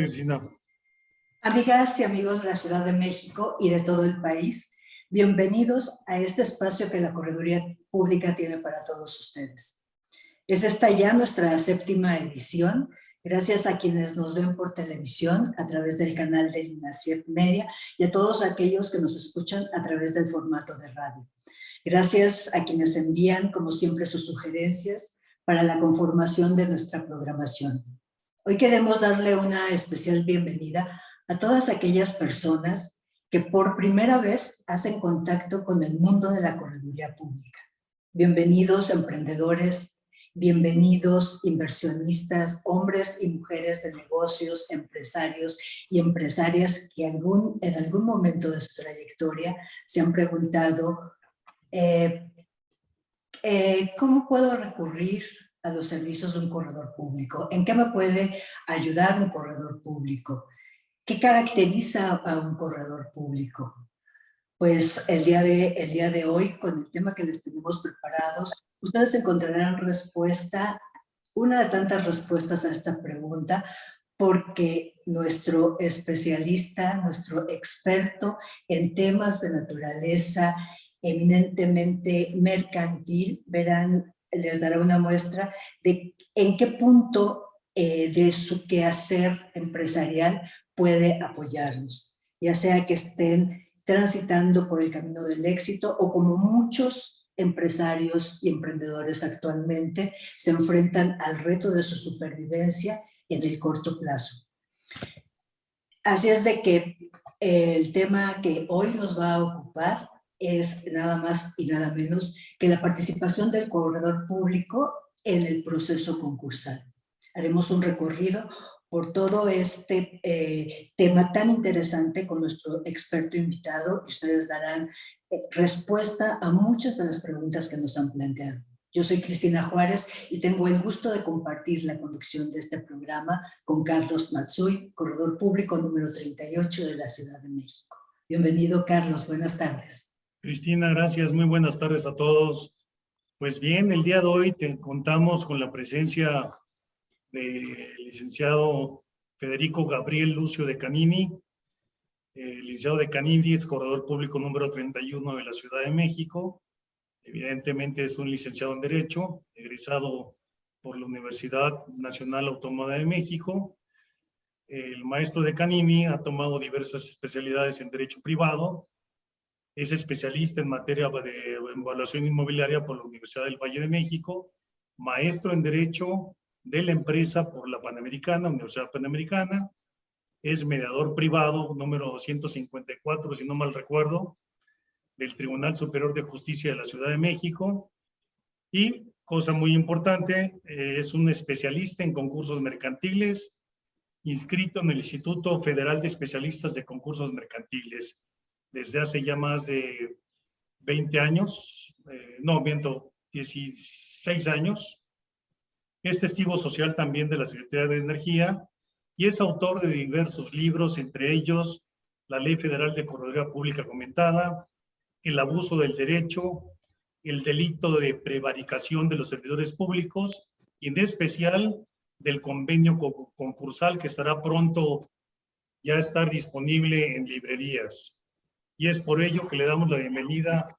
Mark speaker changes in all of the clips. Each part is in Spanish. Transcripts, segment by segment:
Speaker 1: Cristina.
Speaker 2: Amigas y amigos de la Ciudad de México y de todo el país, bienvenidos a este espacio que la Correduría Pública tiene para todos ustedes. Es esta ya nuestra 7ª edición, gracias a quienes nos ven por televisión a través del canal de INACIEP Media y a todos aquellos que nos escuchan a través del formato de radio. Gracias a quienes envían, como siempre, sus sugerencias para la conformación de nuestra programación. Hoy queremos darle una especial bienvenida a todas aquellas personas que por primera vez hacen contacto con el mundo de la correduría pública. Bienvenidos emprendedores, bienvenidos inversionistas, hombres y mujeres de negocios, empresarios y empresarias que en algún momento de su trayectoria se han preguntado ¿cómo puedo recurrir a los servicios de un corredor público? ¿En qué me puede ayudar un corredor público? ¿Qué caracteriza a un corredor público? Pues el día de hoy, con el tema que les tenemos preparados, ustedes encontrarán respuesta, una de tantas respuestas a esta pregunta, porque nuestro especialista, nuestro experto en temas de naturaleza eminentemente mercantil, les dará una muestra de en qué punto de su quehacer empresarial puede apoyarnos, ya sea que estén transitando por el camino del éxito o como muchos empresarios y emprendedores actualmente se enfrentan al reto de su supervivencia en el corto plazo. Así es de que el tema que hoy nos va a ocupar es nada más y nada menos que la participación del corredor público en el proceso concursal. Haremos un recorrido por todo este tema tan interesante con nuestro experto invitado y ustedes darán respuesta a muchas de las preguntas que nos han planteado. Yo soy Cristina Juárez y tengo el gusto de compartir la conducción de este programa con Carlos Matsui, corredor público número 38 de la Ciudad de México. Bienvenido, Carlos. Buenas tardes.
Speaker 1: Cristina, gracias. Muy buenas tardes a todos. Pues bien, el día de hoy contamos con la presencia del licenciado Federico Gabriel Lucio de Canini. El licenciado de Canini es corredor público número 31 de la Ciudad de México. Evidentemente es un licenciado en Derecho, egresado por la Universidad Nacional Autónoma de México. El maestro de Canini ha tomado diversas especialidades en Derecho Privado. Es especialista en materia de evaluación inmobiliaria por la Universidad del Valle de México. Maestro en Derecho de la empresa por la Panamericana, Universidad Panamericana. Es mediador privado número 254, si no mal recuerdo, del Tribunal Superior de Justicia de la Ciudad de México. Y, cosa muy importante, es un especialista en concursos mercantiles, inscrito en el Instituto Federal de Especialistas de Concursos Mercantiles desde hace ya más de 20 años, 16 años. Es testigo social también de la Secretaría de Energía y es autor de diversos libros, entre ellos La Ley Federal de Correduría Pública Comentada, El abuso del derecho, el delito de prevaricación de los servidores públicos y en especial del convenio concursal que estará pronto ya a estar disponible en librerías. Y es por ello que le damos la bienvenida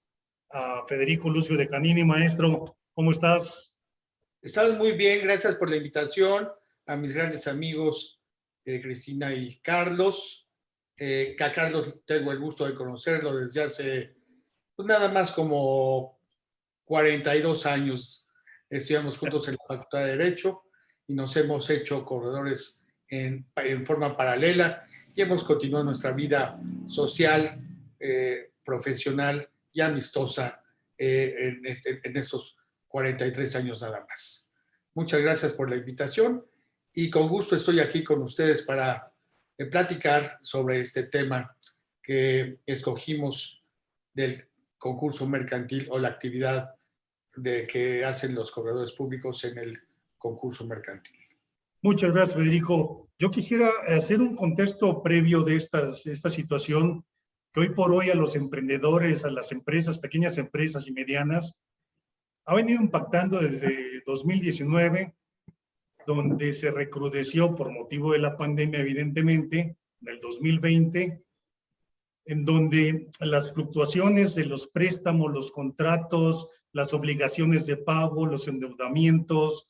Speaker 1: a Federico Lucio de Canini. Maestro, ¿cómo estás?
Speaker 3: Estamos muy bien, gracias por la invitación a mis grandes amigos Cristina y Carlos. A Carlos tengo el gusto de conocerlo desde hace pues nada más como 42 años. Estudiamos juntos en la Facultad de Derecho y nos hemos hecho corredores en forma paralela y hemos continuado nuestra vida social, profesional y amistosa en estos 43 años nada más. Muchas gracias por la invitación y con gusto estoy aquí con ustedes para platicar sobre este tema que escogimos del concurso mercantil o la actividad que hacen los corredores públicos en el concurso mercantil.
Speaker 1: Muchas gracias, Federico. Yo quisiera hacer un contexto previo de esta situación que hoy por hoy a los emprendedores, a las empresas, pequeñas empresas y medianas, ha venido impactando desde 2019 donde se recrudeció por motivo de la pandemia, evidentemente, en el 2020, en donde las fluctuaciones de los préstamos, los contratos, las obligaciones de pago, los endeudamientos,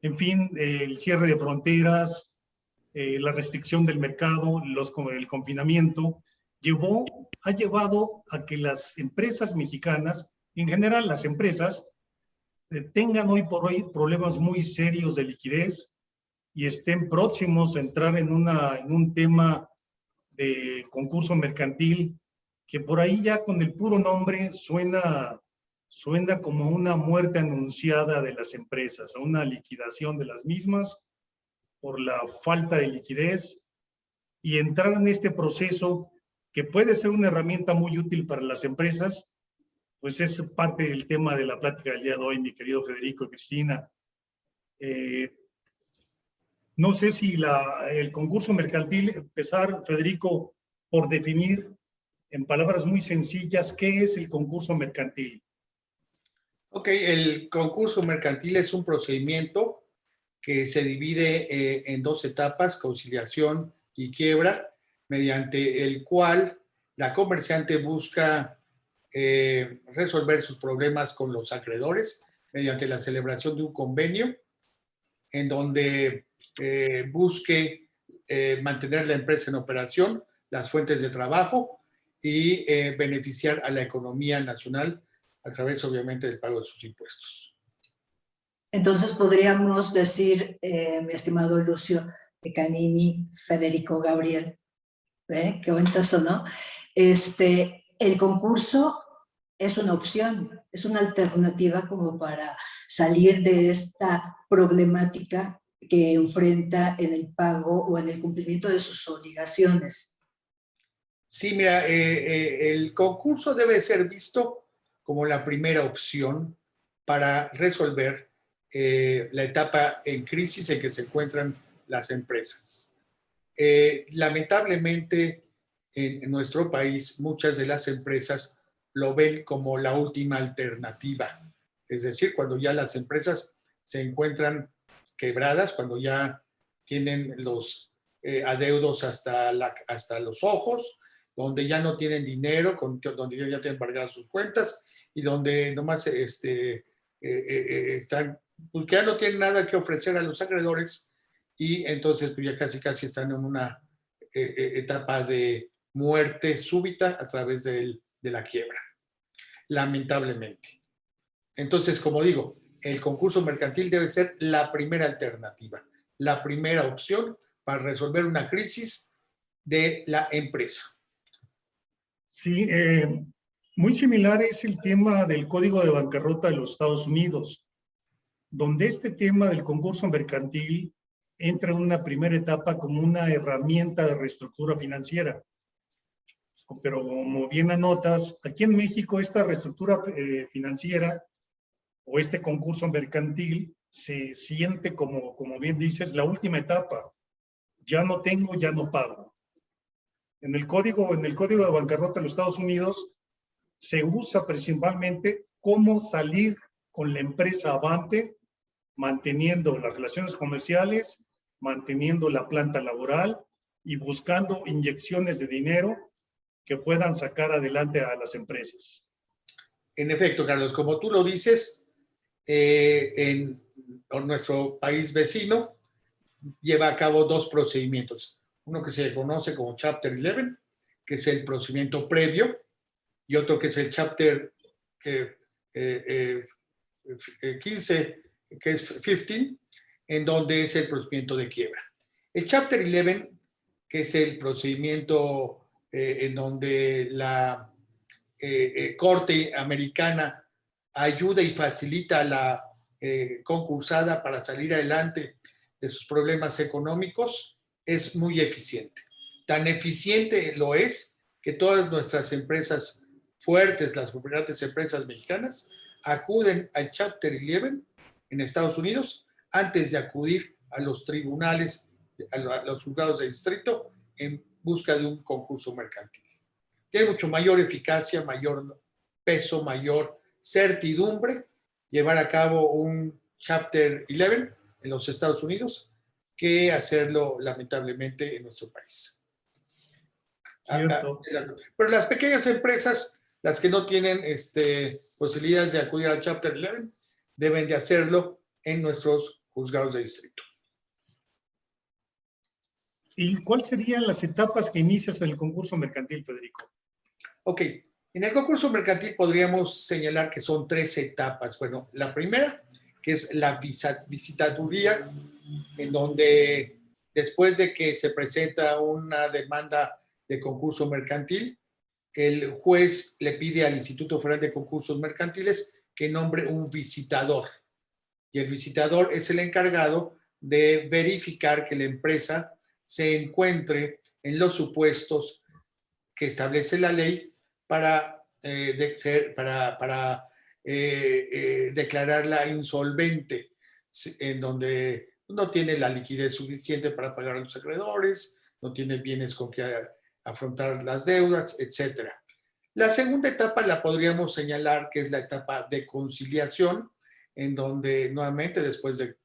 Speaker 1: en fin, el cierre de fronteras, la restricción del mercado, el confinamiento, ha llevado a que las empresas mexicanas, en general las empresas, tengan hoy por hoy problemas muy serios de liquidez y estén próximos a entrar en un tema de concurso mercantil que por ahí ya con el puro nombre suena como una muerte anunciada de las empresas, a una liquidación de las mismas por la falta de liquidez, y entrar en este proceso que puede ser una herramienta muy útil para las empresas, pues es parte del tema de la plática del día de hoy, mi querido Federico y Cristina. No sé si el concurso mercantil, empezar, Federico, por definir en palabras muy sencillas qué es el concurso mercantil.
Speaker 3: Ok, el concurso mercantil es un procedimiento que se divide en dos etapas, conciliación y quiebra, mediante el cual la comerciante busca resolver sus problemas con los acreedores mediante la celebración de un convenio en donde busque mantener la empresa en operación, las fuentes de trabajo y beneficiar a la economía nacional a través, obviamente, del pago de sus impuestos.
Speaker 2: Entonces podríamos decir, mi estimado Lucio de Canini, Federico Gabriel, qué bonito eso, ¿no? El concurso es una opción, es una alternativa como para salir de esta problemática que enfrenta en el pago o en el cumplimiento de sus obligaciones.
Speaker 3: Sí, mira, el concurso debe ser visto como la primera opción para resolver la etapa en crisis en que se encuentran las empresas. Lamentablemente, en nuestro país, muchas de las empresas lo ven como la última alternativa. Es decir, cuando ya las empresas se encuentran quebradas, cuando ya tienen los adeudos hasta los ojos, donde ya no tienen dinero, donde ya tienen embargadas sus cuentas y donde nomás están, pues ya no tienen nada que ofrecer a los acreedores y entonces pues ya casi están en una etapa de muerte súbita a través de la quiebra, lamentablemente. Entonces, como digo, el concurso mercantil debe ser la primera alternativa, la primera opción para resolver una crisis de la empresa.
Speaker 1: Sí, muy similar es el tema del Código de Bancarrota de los Estados Unidos, donde este tema del concurso mercantil entra en una primera etapa como una herramienta de reestructura financiera. Pero como bien anotas, aquí en México esta reestructura financiera o este concurso mercantil se siente como bien dices, la última etapa. Ya no tengo, ya no pago. En el Código de Bancarrota de los Estados Unidos se usa principalmente cómo salir con la empresa avante, manteniendo las relaciones comerciales, manteniendo la planta laboral y buscando inyecciones de dinero que puedan sacar adelante a las empresas.
Speaker 3: En efecto, Carlos, como tú lo dices, en nuestro país vecino lleva a cabo dos procedimientos. Uno que se conoce como Chapter 11, que es el procedimiento previo, y otro que es el Chapter 15, que es 15, en donde es el procedimiento de quiebra. El Chapter 11, que es el procedimiento en donde la Corte Americana ayuda y facilita a la concursada para salir adelante de sus problemas económicos, es muy eficiente. Tan eficiente lo es que todas nuestras empresas fuertes, las grandes empresas mexicanas, acuden al Chapter 11 en Estados Unidos antes de acudir a los tribunales, a los juzgados de distrito en busca de un concurso mercantil. Tiene mucho mayor eficacia, mayor mayor certidumbre llevar a cabo un Chapter 11 en los Estados Unidos que hacerlo lamentablemente en nuestro país.
Speaker 1: Cierto.
Speaker 3: Pero las pequeñas empresas, las que no tienen posibilidades de acudir al Chapter 11, deben de hacerlo en nuestros juzgados de distrito.
Speaker 1: ¿Y cuáles serían las etapas que inicias en el concurso mercantil, Federico?
Speaker 3: Ok, en el concurso mercantil podríamos señalar que son 3 etapas. Bueno, la primera, que es la visitaduría, en donde después de que se presenta una demanda de concurso mercantil, el juez le pide al Instituto Federal de Concursos Mercantiles que nombre un visitador. Y el visitador es el encargado de verificar que la empresa se encuentre en los supuestos que establece la ley para declararla insolvente, en donde no tiene la liquidez suficiente para pagar a los acreedores, no tiene bienes con que afrontar las deudas, etc. La segunda etapa la podríamos señalar que es la etapa de conciliación, en donde nuevamente después de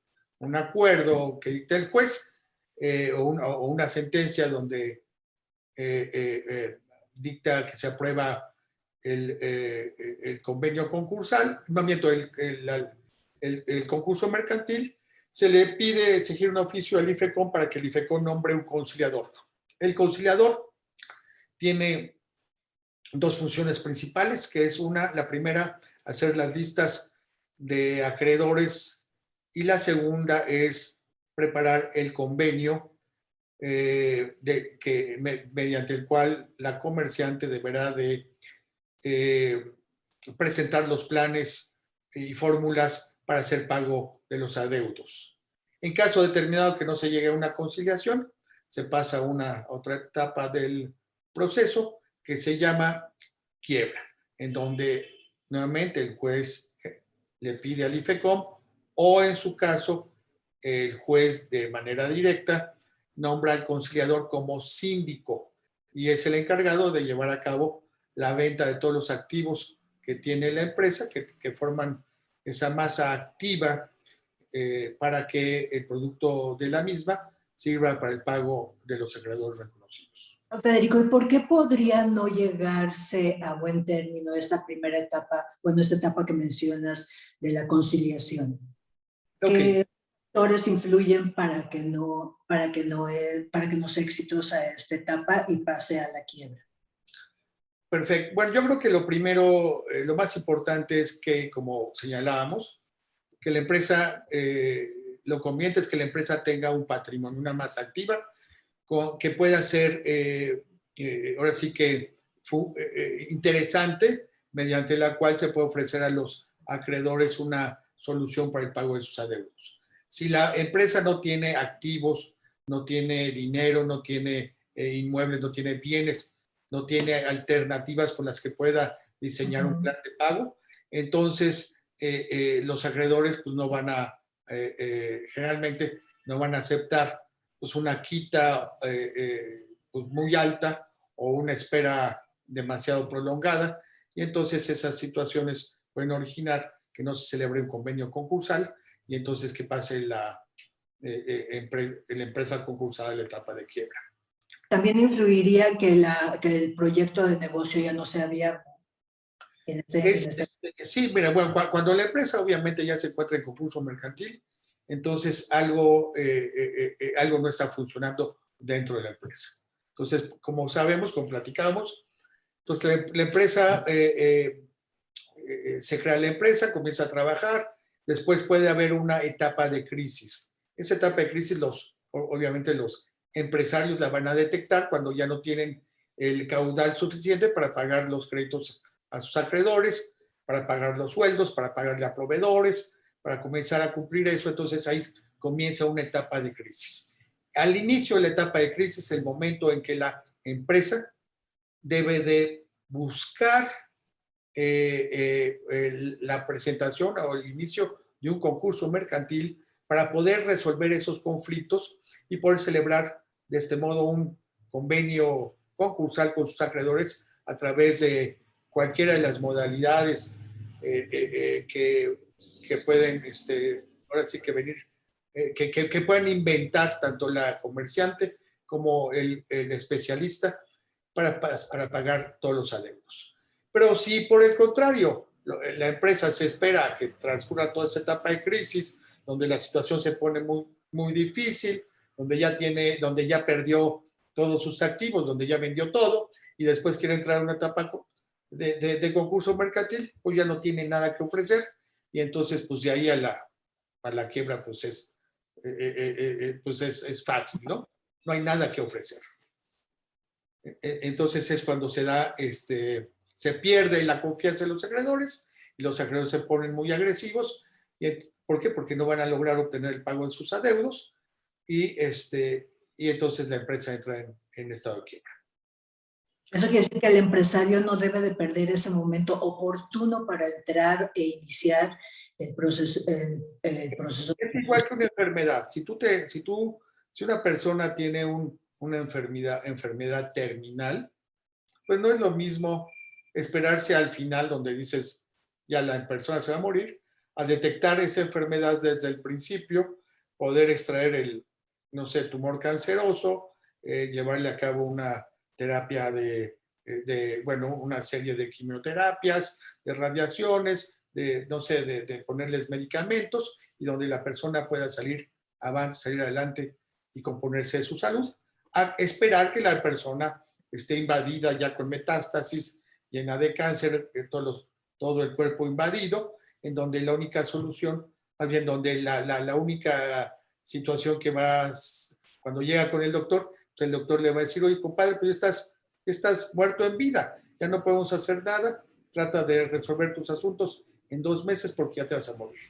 Speaker 3: un acuerdo que dicta el juez o una sentencia donde dicta que se aprueba el convenio concursal, el concurso mercantil, se le pide exigir un oficio al IFECOM para que el IFECOM nombre un conciliador. El conciliador tiene 2 funciones principales, que es la primera, hacer las listas de acreedores, y la segunda es preparar el convenio mediante el cual la comerciante deberá de presentar los planes y fórmulas para hacer pago de los adeudos. En caso determinado que no se llegue a una conciliación, se pasa a otra etapa del proceso que se llama quiebra, en donde nuevamente el juez le pide al IFECOM, o en su caso el juez de manera directa nombra al conciliador como síndico y es el encargado de llevar a cabo la venta de todos los activos que tiene la empresa, que forman esa masa activa para que el producto de la misma sirva para el pago de los acreedores reconocidos.
Speaker 2: Federico, ¿y por qué podría no llegarse a buen término esta primera etapa, esta etapa que mencionas de la conciliación?
Speaker 3: Okay.
Speaker 2: ¿Qué factores influyen para que no sea exitosa esta etapa y pase a la quiebra?
Speaker 3: Perfecto. Bueno, yo creo que lo primero, lo más importante es que, como señalábamos, que la empresa, lo conveniente es que la empresa tenga un patrimonio, una masa activa, que pueda ser, ahora sí que interesante, mediante la cual se puede ofrecer a los acreedores una solución para el pago de sus adeudos. Si la empresa no tiene activos, no tiene dinero, no tiene inmuebles, no tiene bienes, no tiene alternativas con las que pueda diseñar un plan de pago, entonces los acreedores pues no van a, generalmente no van a aceptar pues una quita pues muy alta o una espera demasiado prolongada, y entonces esas situaciones pueden originar que no se celebre un convenio concursal y entonces que pase la empresa concursada en la etapa de quiebra.
Speaker 2: También influiría que el proyecto de negocio ya no sea viable.
Speaker 3: Sí, mira, bueno, cuando la empresa obviamente ya se encuentra en concurso mercantil, entonces algo no está funcionando dentro de la empresa. Entonces, como sabemos, como platicábamos, entonces la empresa, se crea la empresa, comienza a trabajar, después puede haber una etapa de crisis. Esa etapa de crisis, obviamente los empresarios la van a detectar cuando ya no tienen el caudal suficiente para pagar los créditos a sus acreedores, para pagar los sueldos, para pagarle a proveedores, para comenzar a cumplir eso. Entonces ahí comienza una etapa de crisis. Al inicio de la etapa de crisis es el momento en que la empresa debe de buscar la presentación o el inicio de un concurso mercantil para poder resolver esos conflictos y poder celebrar de este modo un convenio concursal con sus acreedores a través de cualquiera de las modalidades que pueden ahora sí que venir que puedan inventar tanto la comerciante como el especialista para pagar todos los adeudos. Pero si por el contrario, la empresa se espera a que transcurra toda esa etapa de crisis, donde la situación se pone muy, muy difícil, donde ya perdió todos sus activos, donde ya vendió todo, y después quiere entrar a una etapa de concurso mercantil, pues ya no tiene nada que ofrecer, y entonces pues de ahí a la quiebra pues es fácil, ¿no? No hay nada que ofrecer. Entonces es cuando se pierde la confianza de los acreedores y los acreedores se ponen muy agresivos. ¿Por qué? Porque no van a lograr obtener el pago de sus adeudos y entonces la empresa entra en estado de quiebra.
Speaker 2: Eso quiere decir que el empresario no debe de perder ese momento oportuno para entrar e iniciar el proceso.
Speaker 3: Es igual que una enfermedad. Si una persona tiene una enfermedad terminal, pues no es lo mismo esperarse al final donde dices ya la persona se va a morir, a detectar esa enfermedad desde el principio, poder extraer el, no sé, tumor canceroso, llevarle a cabo una terapia una serie de quimioterapias, de radiaciones, de ponerles medicamentos y donde la persona pueda salir adelante y componerse de su salud, a esperar que la persona esté invadida ya con metástasis, llena de cáncer, todo el cuerpo invadido, en donde la única solución, más bien donde la única situación que cuando llega con el doctor, pues el doctor le va a decir, oye, compadre, pues estás muerto en vida, ya no podemos hacer nada, trata de resolver tus asuntos en 2 meses porque ya te vas a morir.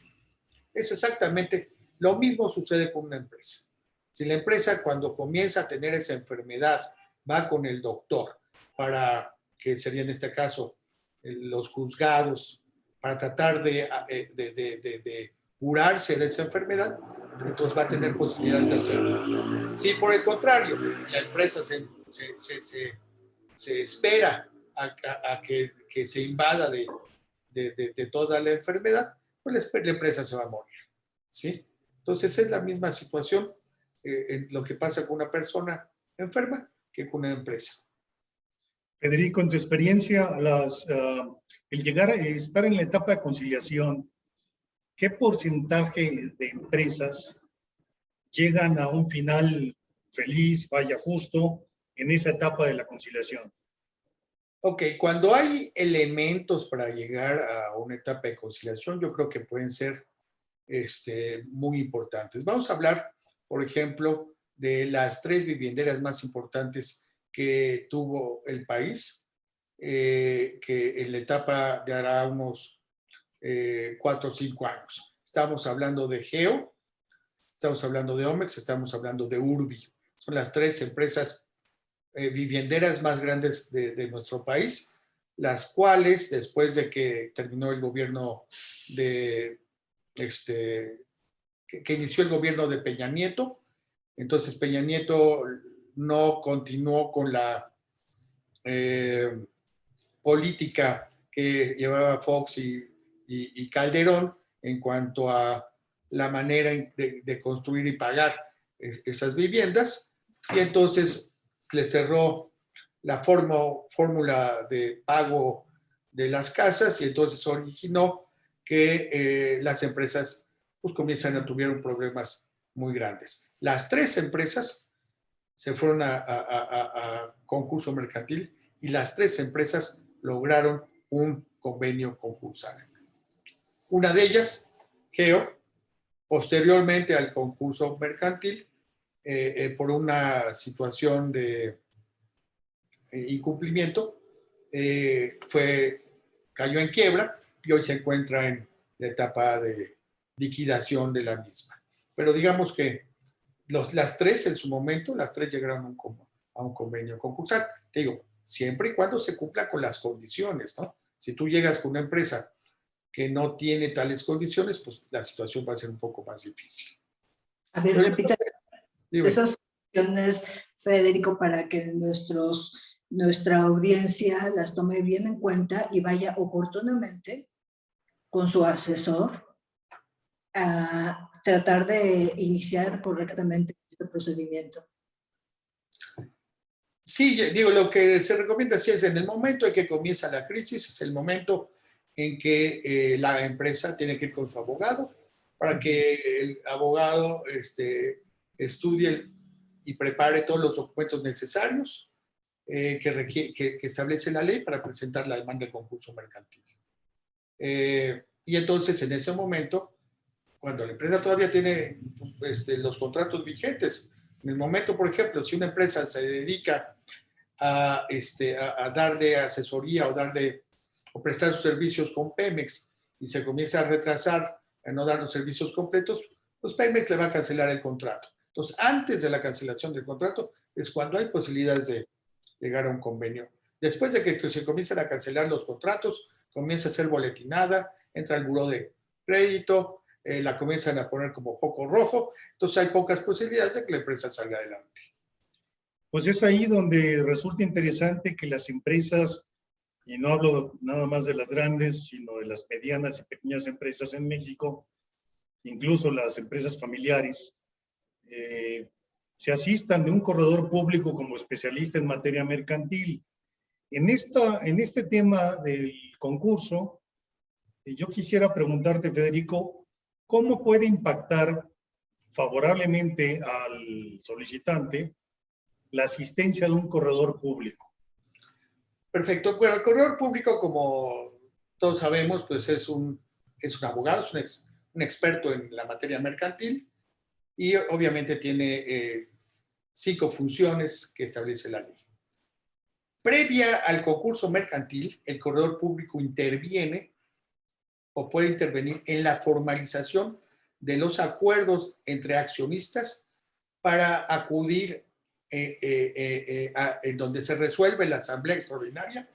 Speaker 3: Es exactamente lo mismo sucede con una empresa. Si la empresa cuando comienza a tener esa enfermedad va con el doctor para, que sería en este caso los juzgados, para tratar de curarse de esa enfermedad, entonces va a tener posibilidades de hacerlo. Si por el contrario, la empresa se espera a que se invada de toda la enfermedad, pues la empresa se va a morir, ¿sí? Entonces es la misma situación en lo que pasa con una persona enferma que con una empresa.
Speaker 1: Federico, en tu experiencia, el llegar a estar en la etapa de conciliación, ¿qué porcentaje de empresas llegan a un final feliz, vaya justo, en esa etapa de la conciliación?
Speaker 3: Ok, cuando hay elementos para llegar a una etapa de conciliación, yo creo que pueden ser muy importantes. Vamos a hablar, por ejemplo, de las 3 vivienderas más importantes que tuvo el país, que en la etapa de hará unos 4 o 5 años. Estamos hablando de Geo, estamos hablando de Omex, estamos hablando de Urbi. Son las 3 empresas vivienderas más grandes de nuestro país, las cuales, después de que terminó el gobierno que inició el gobierno de Peña Nieto, entonces Peña Nieto no continuó con la política que llevaba Fox y Calderón en cuanto a la manera de construir y pagar esas viviendas, y entonces le cerró la fórmula de pago de las casas y entonces originó que las empresas pues tuvieron problemas muy grandes. Las 3 empresas se fueron a concurso mercantil y las 3 empresas lograron un convenio concursal. Una de ellas, Geo, posteriormente al concurso mercantil, por una situación de incumplimiento, cayó en quiebra y hoy se encuentra en la etapa de liquidación de la misma. Pero digamos que las 3 en su momento, las 3 llegaron a un convenio concursal. Te digo, siempre y cuando se cumpla con las condiciones, ¿no? Si tú llegas con una empresa que no tiene tales condiciones, pues la situación va a ser un poco más difícil.
Speaker 2: A ver, repita esas cuestiones, Federico, para que nuestra audiencia las tome bien en cuenta y vaya oportunamente con su asesor a tratar de iniciar correctamente este procedimiento.
Speaker 3: Sí, digo, lo que se recomienda sí es en el momento en que comienza la crisis, es el momento en que la empresa tiene que ir con su abogado para que el abogado estudie y prepare todos los documentos necesarios que establece la ley para presentar la demanda de concurso mercantil. Y entonces, en ese momento, cuando la empresa todavía tiene los contratos vigentes, en el momento, por ejemplo, si una empresa se dedica a darle asesoría o prestar sus servicios con Pemex y se comienza a retrasar a no dar los servicios completos, pues Pemex le va a cancelar el contrato. Entonces, antes de la cancelación del contrato es cuando hay posibilidades de llegar a un convenio. Después de que se comiencen a cancelar los contratos, comienza a ser boletinada, entra al buró de crédito, la comienzan a poner como foco rojo, entonces hay pocas posibilidades de que la empresa salga adelante.
Speaker 1: Pues es ahí donde resulta interesante que las empresas, y no hablo nada más de las grandes, sino de las medianas y pequeñas empresas en México, incluso las empresas familiares, se asistan de un corredor público como especialista en materia mercantil. En este tema del concurso, yo quisiera preguntarte, Federico, ¿cómo puede impactar favorablemente al solicitante la asistencia de un corredor público?
Speaker 3: Perfecto. Bueno, el corredor público, como todos sabemos, pues es un abogado, es un experto en la materia mercantil y obviamente tiene 5 funciones que establece la ley. Previa al concurso mercantil, el corredor público interviene o puede intervenir en la formalización de los acuerdos entre accionistas para acudir en donde se resuelve la asamblea extraordinaria,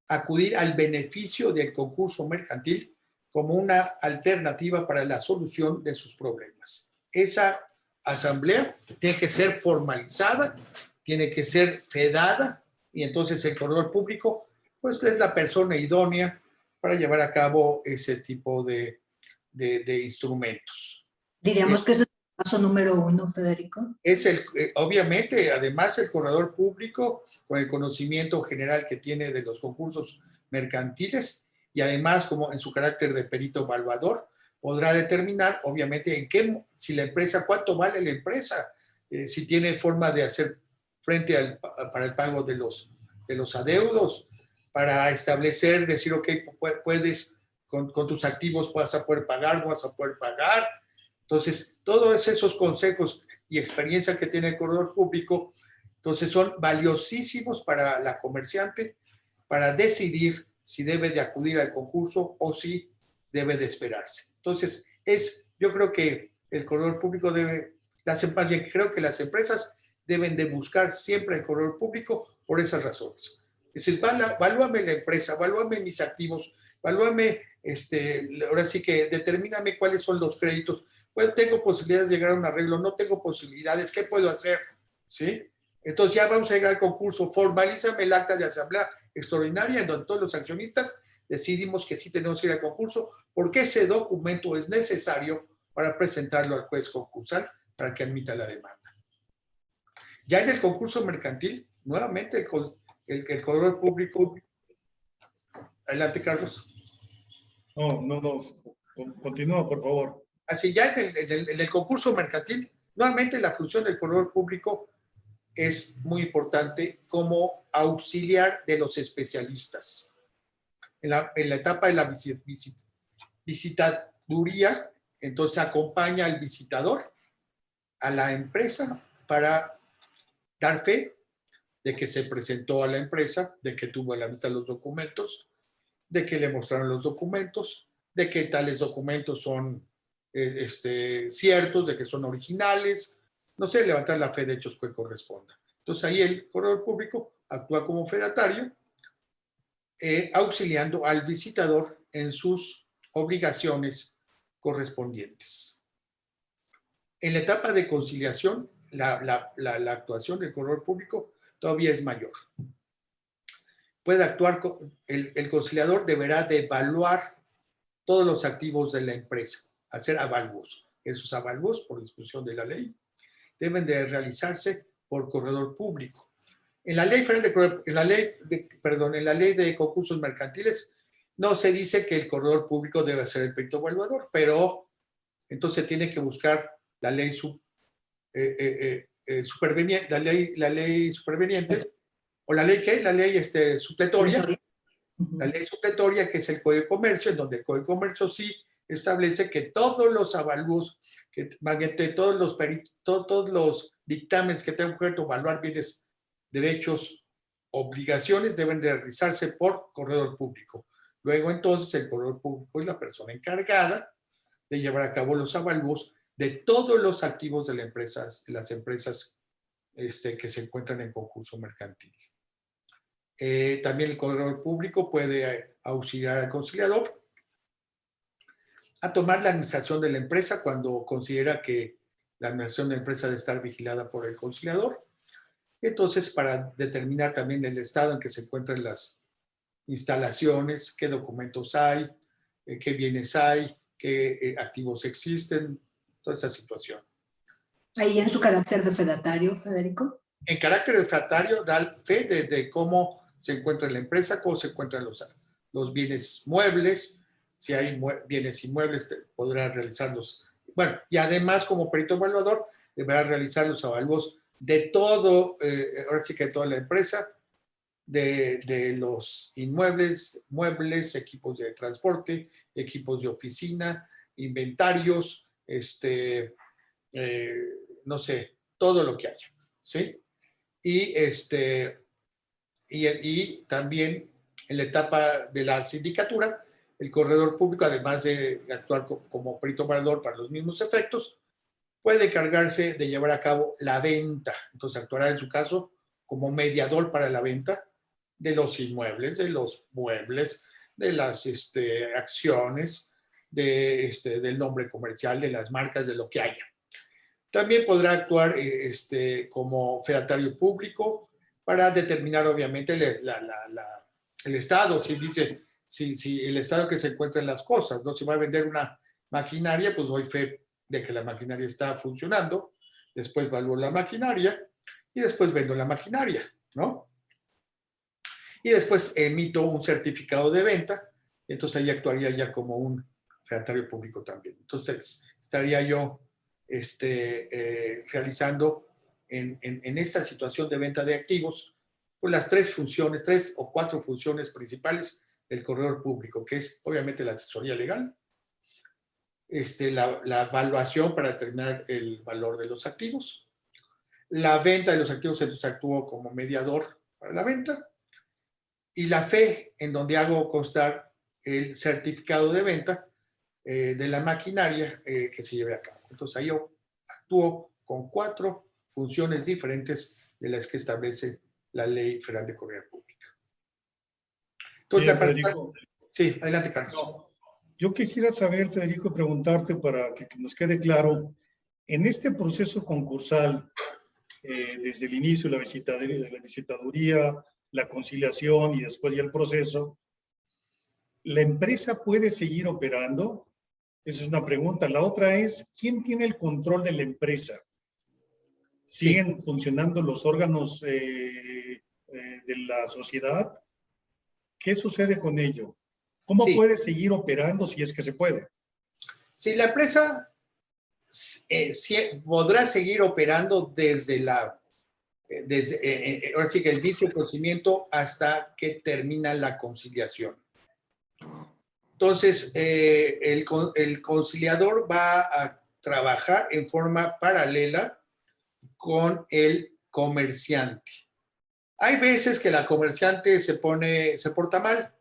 Speaker 3: acudir al beneficio del concurso mercantil como una alternativa para la solución de sus problemas. Esa asamblea tiene que ser formalizada, tiene que ser fedada, y entonces el corredor público pues es la persona idónea para llevar a cabo ese tipo de instrumentos.
Speaker 2: Diríamos que ese es el paso número 1, Federico.
Speaker 3: Obviamente, además el corredor público, con el conocimiento general que tiene de los concursos mercantiles y además como en su carácter de perito evaluador, podrá determinar, obviamente, si la empresa, cuánto vale la empresa, si tiene forma de hacer frente para el pago de los adeudos, para establecer, decir, ok, puedes, con tus activos vas a poder pagar, no vas a poder pagar. Entonces, todos esos consejos y experiencia que tiene el corredor público, entonces son valiosísimos para la comerciante para decidir si debe de acudir al concurso o si debe de esperarse. Entonces, yo creo que el corredor público más bien creo que las empresas deben de buscar siempre el corredor público por esas razones. Es decir, evalúame la empresa, evalúame mis activos, evalúame, ahora sí que determíname cuáles son los créditos. Pues tengo posibilidades de llegar a un arreglo, no tengo posibilidades, ¿qué puedo hacer? ¿Sí? Entonces ya vamos a llegar al concurso, formalízame el acta de asamblea extraordinaria en donde todos los accionistas decidimos que sí tenemos que ir al concurso porque ese documento es necesario para presentarlo al juez concursal para que admita la demanda. Ya en el concurso mercantil, nuevamente el corredor público. Adelante, Carlos.
Speaker 1: No, continúa, por favor.
Speaker 3: Así, ya en el concurso mercantil, nuevamente la función del corredor público es muy importante como auxiliar de los especialistas. En la etapa de la visitaduría, entonces acompaña al visitador a la empresa para dar fe de que se presentó a la empresa, de que tuvo a la vista los documentos, de que le mostraron los documentos, de que tales documentos son ciertos, de que son originales, no sé, levantar la fe de hechos que corresponda. Entonces ahí el corredor público actúa como fedatario, auxiliando al visitador en sus obligaciones correspondientes. En la etapa de conciliación, la actuación del corredor público todavía es mayor. Puede actuar, el conciliador deberá de evaluar todos los activos de la empresa, hacer avalúos, esos avalúos por disposición de la ley, deben de realizarse por corredor público. En la ley de concursos mercantiles no se dice que el corredor público debe ser el perito evaluador, pero entonces tiene que buscar la ley superveniente, la ley superveniente, o la ley ¿qué? La ley supletoria. La ley supletoria, que es el Código de Comercio, en donde el Código de Comercio sí establece que todos los avalúos, que todos los dictámenes que tengan que evaluar bienes, derechos, obligaciones, deben de realizarse por corredor público. Luego, entonces, el corredor público es la persona encargada de llevar a cabo los avalúos de todos los activos de las empresas que se encuentran en concurso mercantil. También el corredor público puede auxiliar al conciliador a tomar la administración de la empresa cuando considera que la administración de la empresa debe estar vigilada por el conciliador. Entonces, para determinar también el estado en que se encuentran las instalaciones, qué documentos hay, qué bienes hay, qué activos existen, toda esa situación.
Speaker 2: Ahí en su carácter de fedatario, Federico.
Speaker 3: En carácter de fedatario, da fe de cómo se encuentra la empresa, cómo se encuentran los bienes muebles, si hay bienes inmuebles, podrá realizarlos. Bueno, y además, como perito evaluador, deberá realizar los avalúos de todo, ahora sí que de toda la empresa, de los inmuebles, muebles, equipos de transporte, equipos de oficina, inventarios, no sé, todo lo que haya, ¿sí? Y también en la etapa de la sindicatura, el corredor público, además de actuar como perito evaluador para los mismos efectos, puede encargarse de llevar a cabo la venta. Entonces actuará en su caso como mediador para la venta de los inmuebles, de los muebles, de las acciones, del nombre comercial, de las marcas, de lo que haya. También podrá actuar como fedatario público para determinar, obviamente, el estado, si el estado que se encuentra en las cosas, ¿no? Si va a vender una maquinaria, pues doy fe de que la maquinaria está funcionando, después evalúo la maquinaria y después vendo la maquinaria, ¿no? Y después emito un certificado de venta, y entonces ahí actuaría ya como un fedatario público también. Entonces, estaría yo realizando en esta situación de venta de activos, pues las tres o cuatro funciones principales del corredor público, que es obviamente la asesoría legal, la evaluación para determinar el valor de los activos, la venta de los activos, entonces actúo como mediador para la venta, y la fe, en donde hago constar el certificado de venta de la maquinaria que se lleve a cabo. Entonces ahí yo actúo con cuatro funciones diferentes de las que establece la Ley Federal de Correa Pública. Entonces,
Speaker 1: Bien, Federico.
Speaker 3: Sí, adelante, Carlos.
Speaker 1: No, yo quisiera saber, Federico, preguntarte para que nos quede claro, en este proceso concursal, desde el inicio de la visitaduría, la conciliación y después ya el proceso, ¿la empresa puede seguir operando? Esa es una pregunta. La otra es, ¿quién tiene el control de la empresa? ¿Siguen funcionando los órganos de la sociedad? ¿Qué sucede con ello? ¿Cómo puede seguir operando si es que se puede?
Speaker 3: Sí, la empresa podrá seguir operando desde ahora sí que el inicio del procedimiento hasta que termina la conciliación. Entonces, el conciliador va a trabajar en forma paralela con el comerciante. Hay veces que la comerciante se porta mal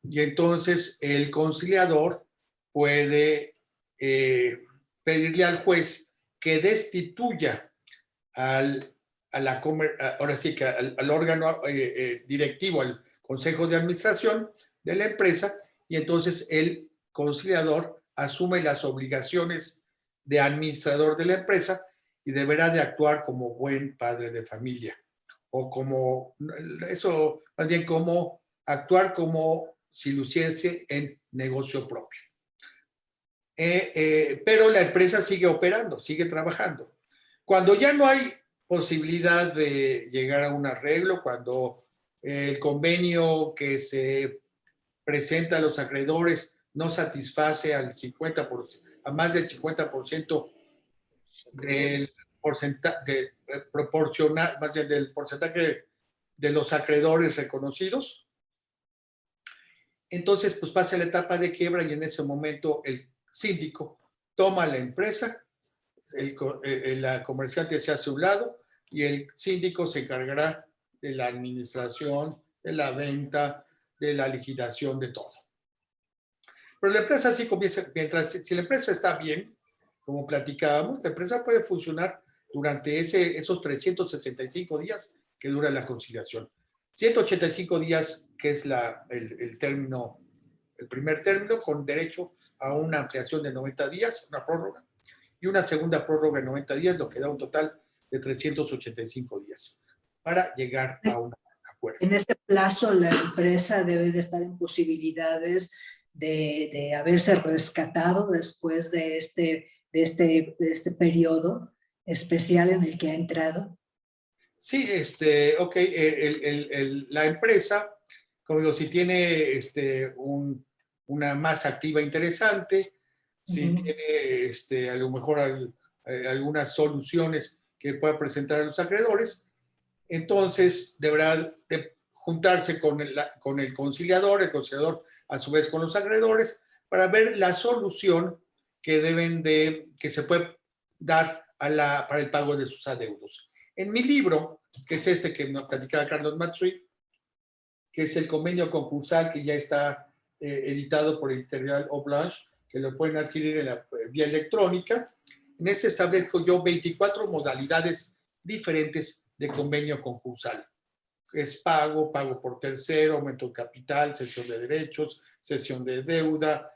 Speaker 3: y entonces el conciliador puede pedirle al juez que destituya ahora sí que al órgano directivo, al consejo de administración de la empresa, y entonces el conciliador asume las obligaciones de administrador de la empresa y deberá de actuar como buen padre de familia, o más bien actuar como si lo hiciese en negocio propio. pero la empresa sigue operando, sigue trabajando. Cuando ya no hay posibilidad de llegar a un arreglo, cuando el convenio que se presenta a los acreedores no satisface al 50%, a más del 50% del porcentaje proporcional, más bien del porcentaje de los acreedores reconocidos, entonces pues pasa la etapa de quiebra y en ese momento el síndico toma la empresa, la comerciante se hace a un lado y el síndico se encargará de la administración, de la venta, de la liquidación, de todo. Pero la empresa sí comienza, mientras si la empresa está bien, como platicábamos, la empresa puede funcionar durante esos 365 días que dura la conciliación. 185 días, que es el término, el primer término, con derecho a una ampliación de 90 días, una prórroga, y una segunda prórroga de 90 días, lo que da un total de 385 días para llegar a un acuerdo.
Speaker 2: En ese plazo, la empresa debe de estar en posibilidades de haberse rescatado después de este periodo especial en el que ha entrado.
Speaker 3: Sí, ok, la empresa, como digo, si tiene una masa activa interesante, si tiene a lo mejor algunas soluciones que pueda presentar a los acreedores, entonces deberá de juntarse con el conciliador a su vez con los acreedores, para ver la solución que se puede dar para el pago de sus adeudos. En mi libro, que es que nos platicaba Carlos Matsui, que es el convenio concursal que ya está editado por Editorial Oblanche, que lo pueden adquirir en la vía electrónica, en este establezco yo 24 modalidades diferentes de convenio concursal. Es pago por tercero, aumento de capital, cesión de derechos, cesión de deuda,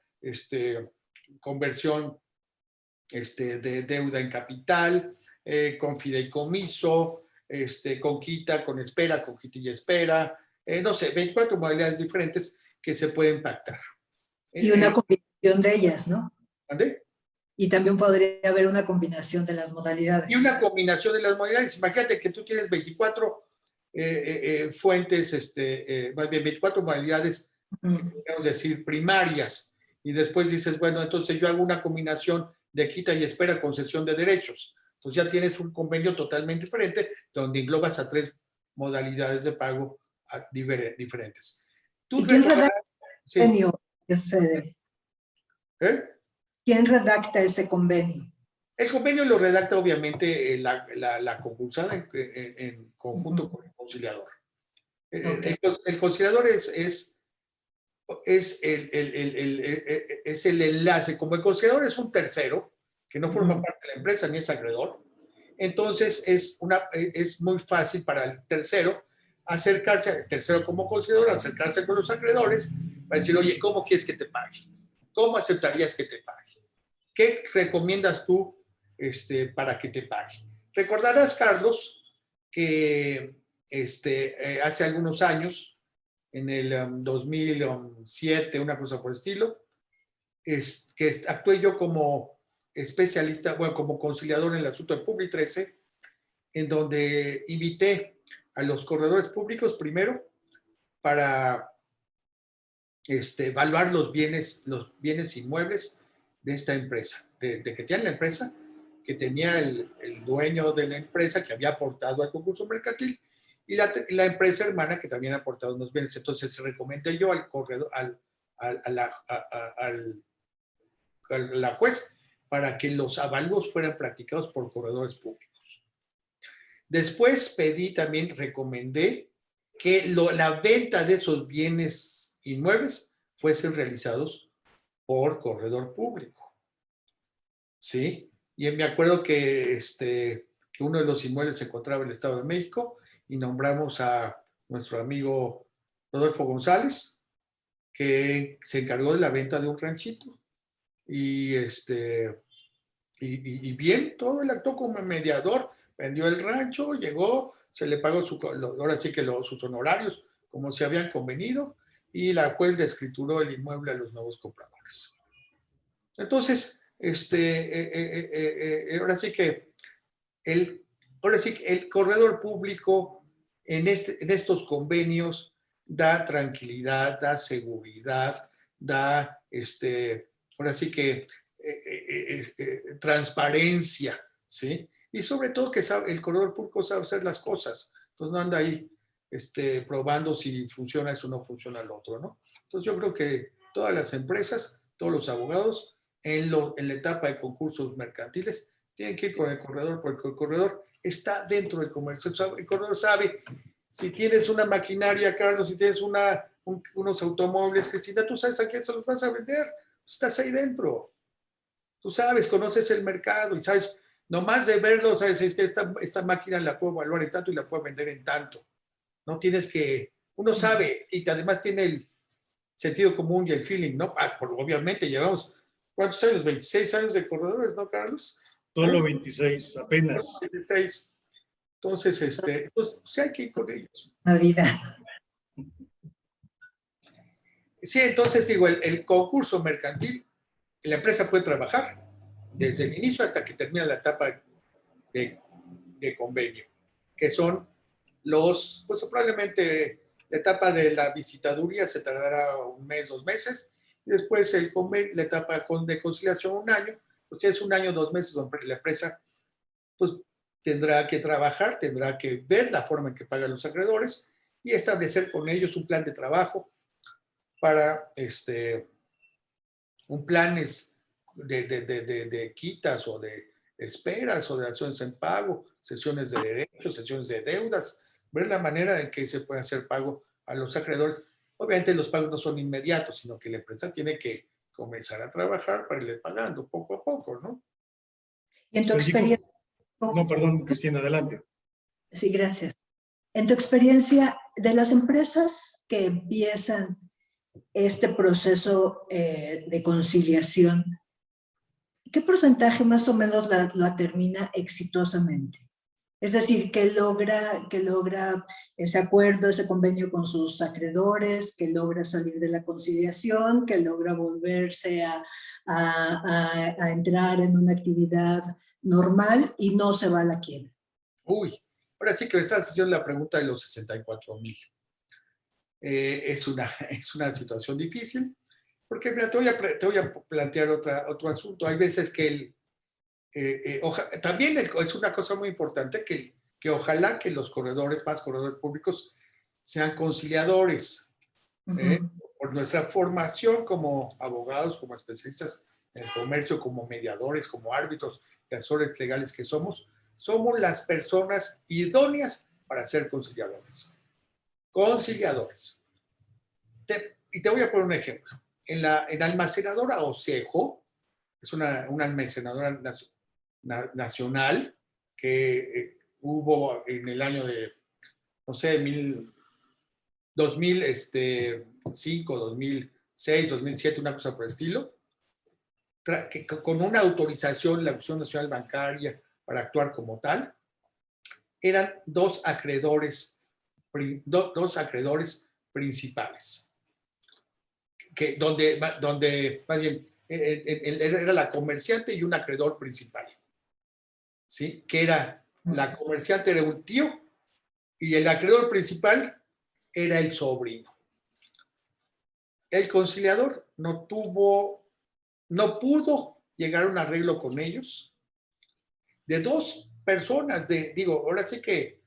Speaker 3: conversión de deuda en capital, con fideicomiso, con quita, con espera, con quita y espera, no sé, 24 modalidades diferentes que se pueden pactar.
Speaker 2: Y una combinación de ellas, ¿no?
Speaker 3: ¿Ande?
Speaker 2: Y también podría haber una combinación de las modalidades.
Speaker 3: Y una combinación de las modalidades. Imagínate que tú tienes 24 fuentes, más bien 24 modalidades, podríamos decir, primarias, y después dices, bueno, entonces yo hago una combinación de quita y espera con cesión de derechos. Entonces ya tienes un convenio totalmente diferente, donde englobas a 3 modalidades de pago diferentes.
Speaker 2: ¿Y quién redacta
Speaker 3: sí.
Speaker 2: el convenio, Fede? ¿Quién redacta ese convenio?
Speaker 3: El convenio lo redacta obviamente la concursada en conjunto con el conciliador. Okay. El conciliador es el enlace. Como el conciliador es un tercero que no forma parte de la empresa ni es acreedor, entonces es muy fácil para el tercero acercarse al tercero como conciliador, acercarse con los acreedores para decir, oye, ¿cómo quieres que te pague? ¿Cómo aceptarías que te pague? ¿Qué recomiendas tú para que te pague? Recordarás, Carlos, que hace algunos años, en el 2007, una cosa por el estilo, que actué yo como especialista, bueno, como conciliador en el asunto de Publi 13, en donde invité a los corredores públicos primero para evaluar los bienes inmuebles de esta empresa, de que tiene la empresa, que tenía el dueño de la empresa que había aportado al concurso mercantil y la empresa hermana que también ha aportado unos bienes. Entonces se recomendé yo al corredor, a la juez, para que los avalúos fueran practicados por corredores públicos. Después recomendé que la venta de esos bienes inmuebles fuesen realizados por corredor público. ¿Sí? Y me acuerdo que uno de los inmuebles se encontraba en el Estado de México y nombramos a nuestro amigo Rodolfo González, que se encargó de la venta de un ranchito. Y bien, todo él actuó como mediador, vendió el rancho, llegó, se le pagó ahora sí que sus honorarios, como se habían convenido, y la juez le escrituró el inmueble a los nuevos compradores. Entonces, ahora sí que el corredor público en estos convenios da tranquilidad, da seguridad, da, ahora sí que transparencia, ¿sí? Y sobre todo que el corredor público sabe hacer las cosas, entonces no anda ahí probando si funciona eso o no funciona el otro, ¿no? Entonces yo creo que todas las empresas, todos los abogados, en la etapa de concursos mercantiles, tienen que ir con el corredor, porque el corredor está dentro del comercio. El corredor sabe, si tienes una maquinaria, Carlos, si tienes unos automóviles, Cristina, tú sabes a quién se los vas a vender. Estás ahí dentro. Tú sabes, conoces el mercado y sabes, nomás de verlo, sabes, es que esta máquina la puedo evaluar en tanto y la puedo vender en tanto. No tienes que, uno sabe, y además tiene el sentido común y el feeling, ¿no? Obviamente llevamos, ¿cuántos años? 26 años de corredores, ¿no, Carlos?
Speaker 1: Solo 26, apenas.
Speaker 3: 26. Entonces, pues sí hay que ir con ellos.
Speaker 2: Navidad.
Speaker 3: Sí, entonces digo, el concurso mercantil, la empresa puede trabajar desde el inicio hasta que termina la etapa de convenio, que son pues probablemente la etapa de la visitaduría se tardará 1 mes, 2 meses, y después la etapa de conciliación 1 año, pues es 1 año, 2 meses donde la empresa pues tendrá que trabajar, tendrá que ver la forma en que pagan los acreedores y establecer con ellos un plan de trabajo para un plan de quitas o de esperas o de acciones en pago, sesiones de derechos, sesiones de deudas, ver la manera en que se puede hacer pago a los acreedores. Obviamente los pagos no son inmediatos, sino que la empresa tiene que comenzar a trabajar para irle pagando poco a poco, ¿no?
Speaker 2: Y en tu experiencia...
Speaker 1: No, perdón, Cristina, adelante.
Speaker 2: Sí, gracias. En tu experiencia, de las empresas que empiezan este proceso de conciliación, ¿qué porcentaje más o menos la termina exitosamente? Es decir, que logra ese acuerdo, ese convenio con sus acreedores, que logra salir de la conciliación, que logra volverse a entrar en una actividad normal y no se va a la quiebra.
Speaker 3: Uy, ahora sí que me estás haciendo la pregunta de los 64,000. Es una situación difícil, porque mira, te voy a plantear otro asunto. Hay veces que también es una cosa muy importante que ojalá que los más corredores públicos, sean conciliadores. Por nuestra formación como abogados, como especialistas en el comercio, como mediadores, como árbitros y asesores legales que somos las personas idóneas para ser conciliadores. Conciliadores. Y te voy a poner un ejemplo. En almacenadora Osejo, es una almacenadora nacional que hubo en el año de, no sé, 2005, 2006, 2007, una cosa por el estilo, que con una autorización de la Comisión Nacional Bancaria para actuar como tal, eran dos acreedores principales, donde más bien era la comerciante y un acreedor principal, ¿sí? Que era, la comerciante era un tío y el acreedor principal era el sobrino. El conciliador no pudo llegar a un arreglo con ellos, de dos personas, ahora sí que,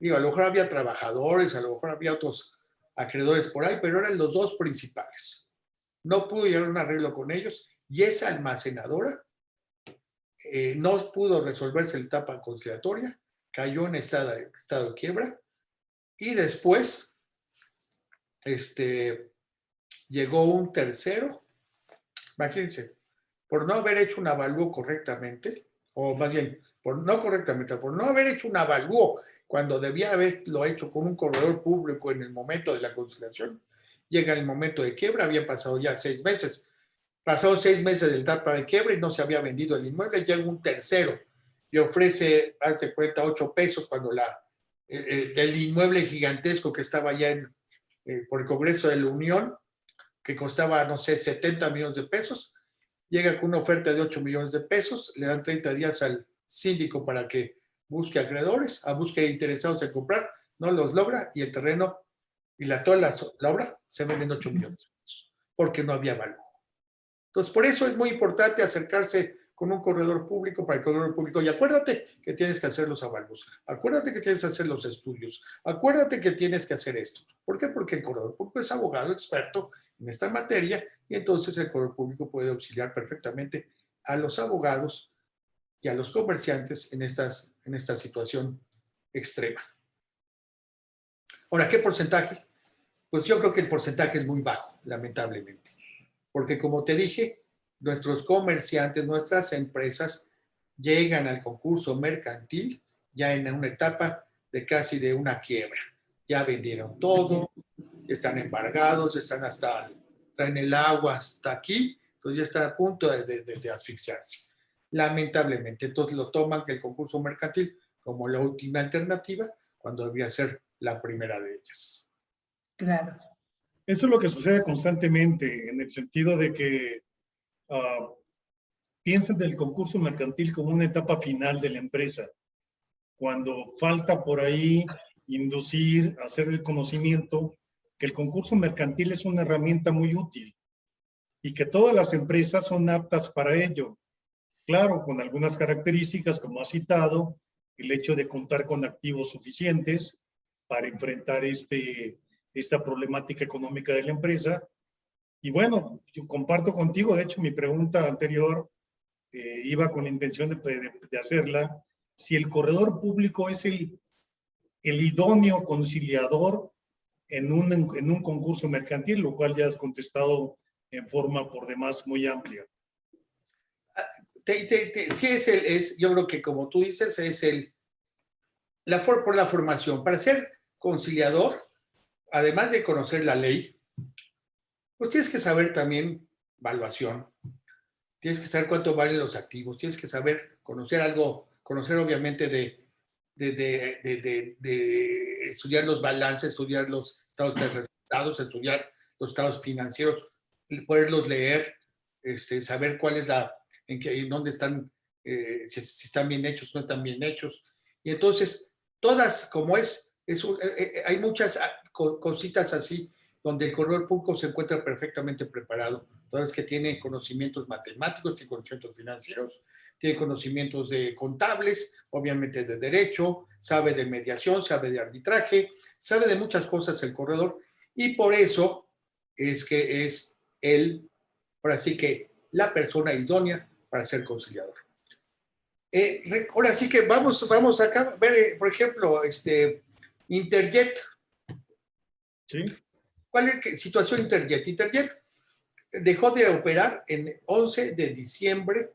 Speaker 3: a lo mejor había trabajadores, a lo mejor había otros acreedores por ahí, pero eran los dos principales. No pudo llegar a un arreglo con ellos y esa almacenadora no pudo resolverse la etapa conciliatoria, cayó en estado de quiebra y después llegó un tercero, imagínense, por no haber hecho un avalúo correctamente, o más bien, por no haber hecho un avalúo cuando debía haberlo hecho con un corredor público en el momento de la conciliación, llega el momento de quiebra, habían pasado ya 6 meses. Pasado 6 meses de etapa de quiebra y no se había vendido el inmueble, llega un tercero y ofrece, hace cuenta, 8 pesos cuando el inmueble gigantesco que estaba ya por el Congreso de la Unión, que costaba, no sé, 70 millones de pesos, llega con una oferta de 8 millones de pesos, le dan 30 días al síndico para que busque acreedores, busque interesados en comprar, no los logra y el terreno y toda la obra se venden 8 millones de pesos porque no había valor. Entonces, por eso es muy importante acercarse con un corredor público para el corredor público. Y acuérdate que tienes que hacer los avalúos, acuérdate que tienes que hacer los estudios, acuérdate que tienes que hacer esto. ¿Por qué? Porque el corredor público es abogado experto en esta materia y entonces el corredor público puede auxiliar perfectamente a los abogados y a los comerciantes en esta situación extrema. Ahora, ¿qué porcentaje? Pues yo creo que el porcentaje es muy bajo, lamentablemente. Porque como te dije, nuestros comerciantes, nuestras empresas llegan al concurso mercantil ya en una etapa de casi de una quiebra. Ya vendieron todo, están embargados, traen el agua hasta aquí, entonces ya están a punto de asfixiarse. Lamentablemente, entonces lo toman el concurso mercantil como la última alternativa, cuando debería ser la primera de ellas.
Speaker 2: Claro.
Speaker 1: Eso es lo que sucede constantemente, en el sentido de que piensan del concurso mercantil como una etapa final de la empresa, cuando falta por ahí inducir, hacer el conocimiento que el concurso mercantil es una herramienta muy útil y que todas las empresas son aptas para ello. Claro, con algunas características, como ha citado, el hecho de contar con activos suficientes para enfrentar esta problemática económica de la empresa. Y bueno, yo comparto contigo, de hecho mi pregunta anterior iba con la intención de hacerla, si el corredor público es el idóneo conciliador en un concurso mercantil, lo cual ya has contestado en forma por demás muy amplia.
Speaker 3: Sí, yo creo que como tú dices, es por la formación. Para ser conciliador, además de conocer la ley, pues tienes que saber también valuación, tienes que saber cuánto valen los activos, tienes que saber conocer obviamente de estudiar los balances, estudiar los estados de resultados, estudiar los estados financieros, poderlos leer, saber cuál es en dónde están, si están bien hechos, no están bien hechos. Y entonces, todas, como hay muchas cositas así donde el corredor público se encuentra perfectamente preparado, toda vez que tiene conocimientos matemáticos, tiene conocimientos financieros, tiene conocimientos de contables, obviamente de derecho, sabe de mediación, sabe de arbitraje, sabe de muchas cosas el corredor, y por eso es que es ahora sí que la persona idónea para ser conciliador. Ahora sí que vamos acá a ver, por ejemplo, Interjet.
Speaker 1: ¿Sí?
Speaker 3: ¿Cuál es la situación Interjet? Interjet dejó de operar en 11 de diciembre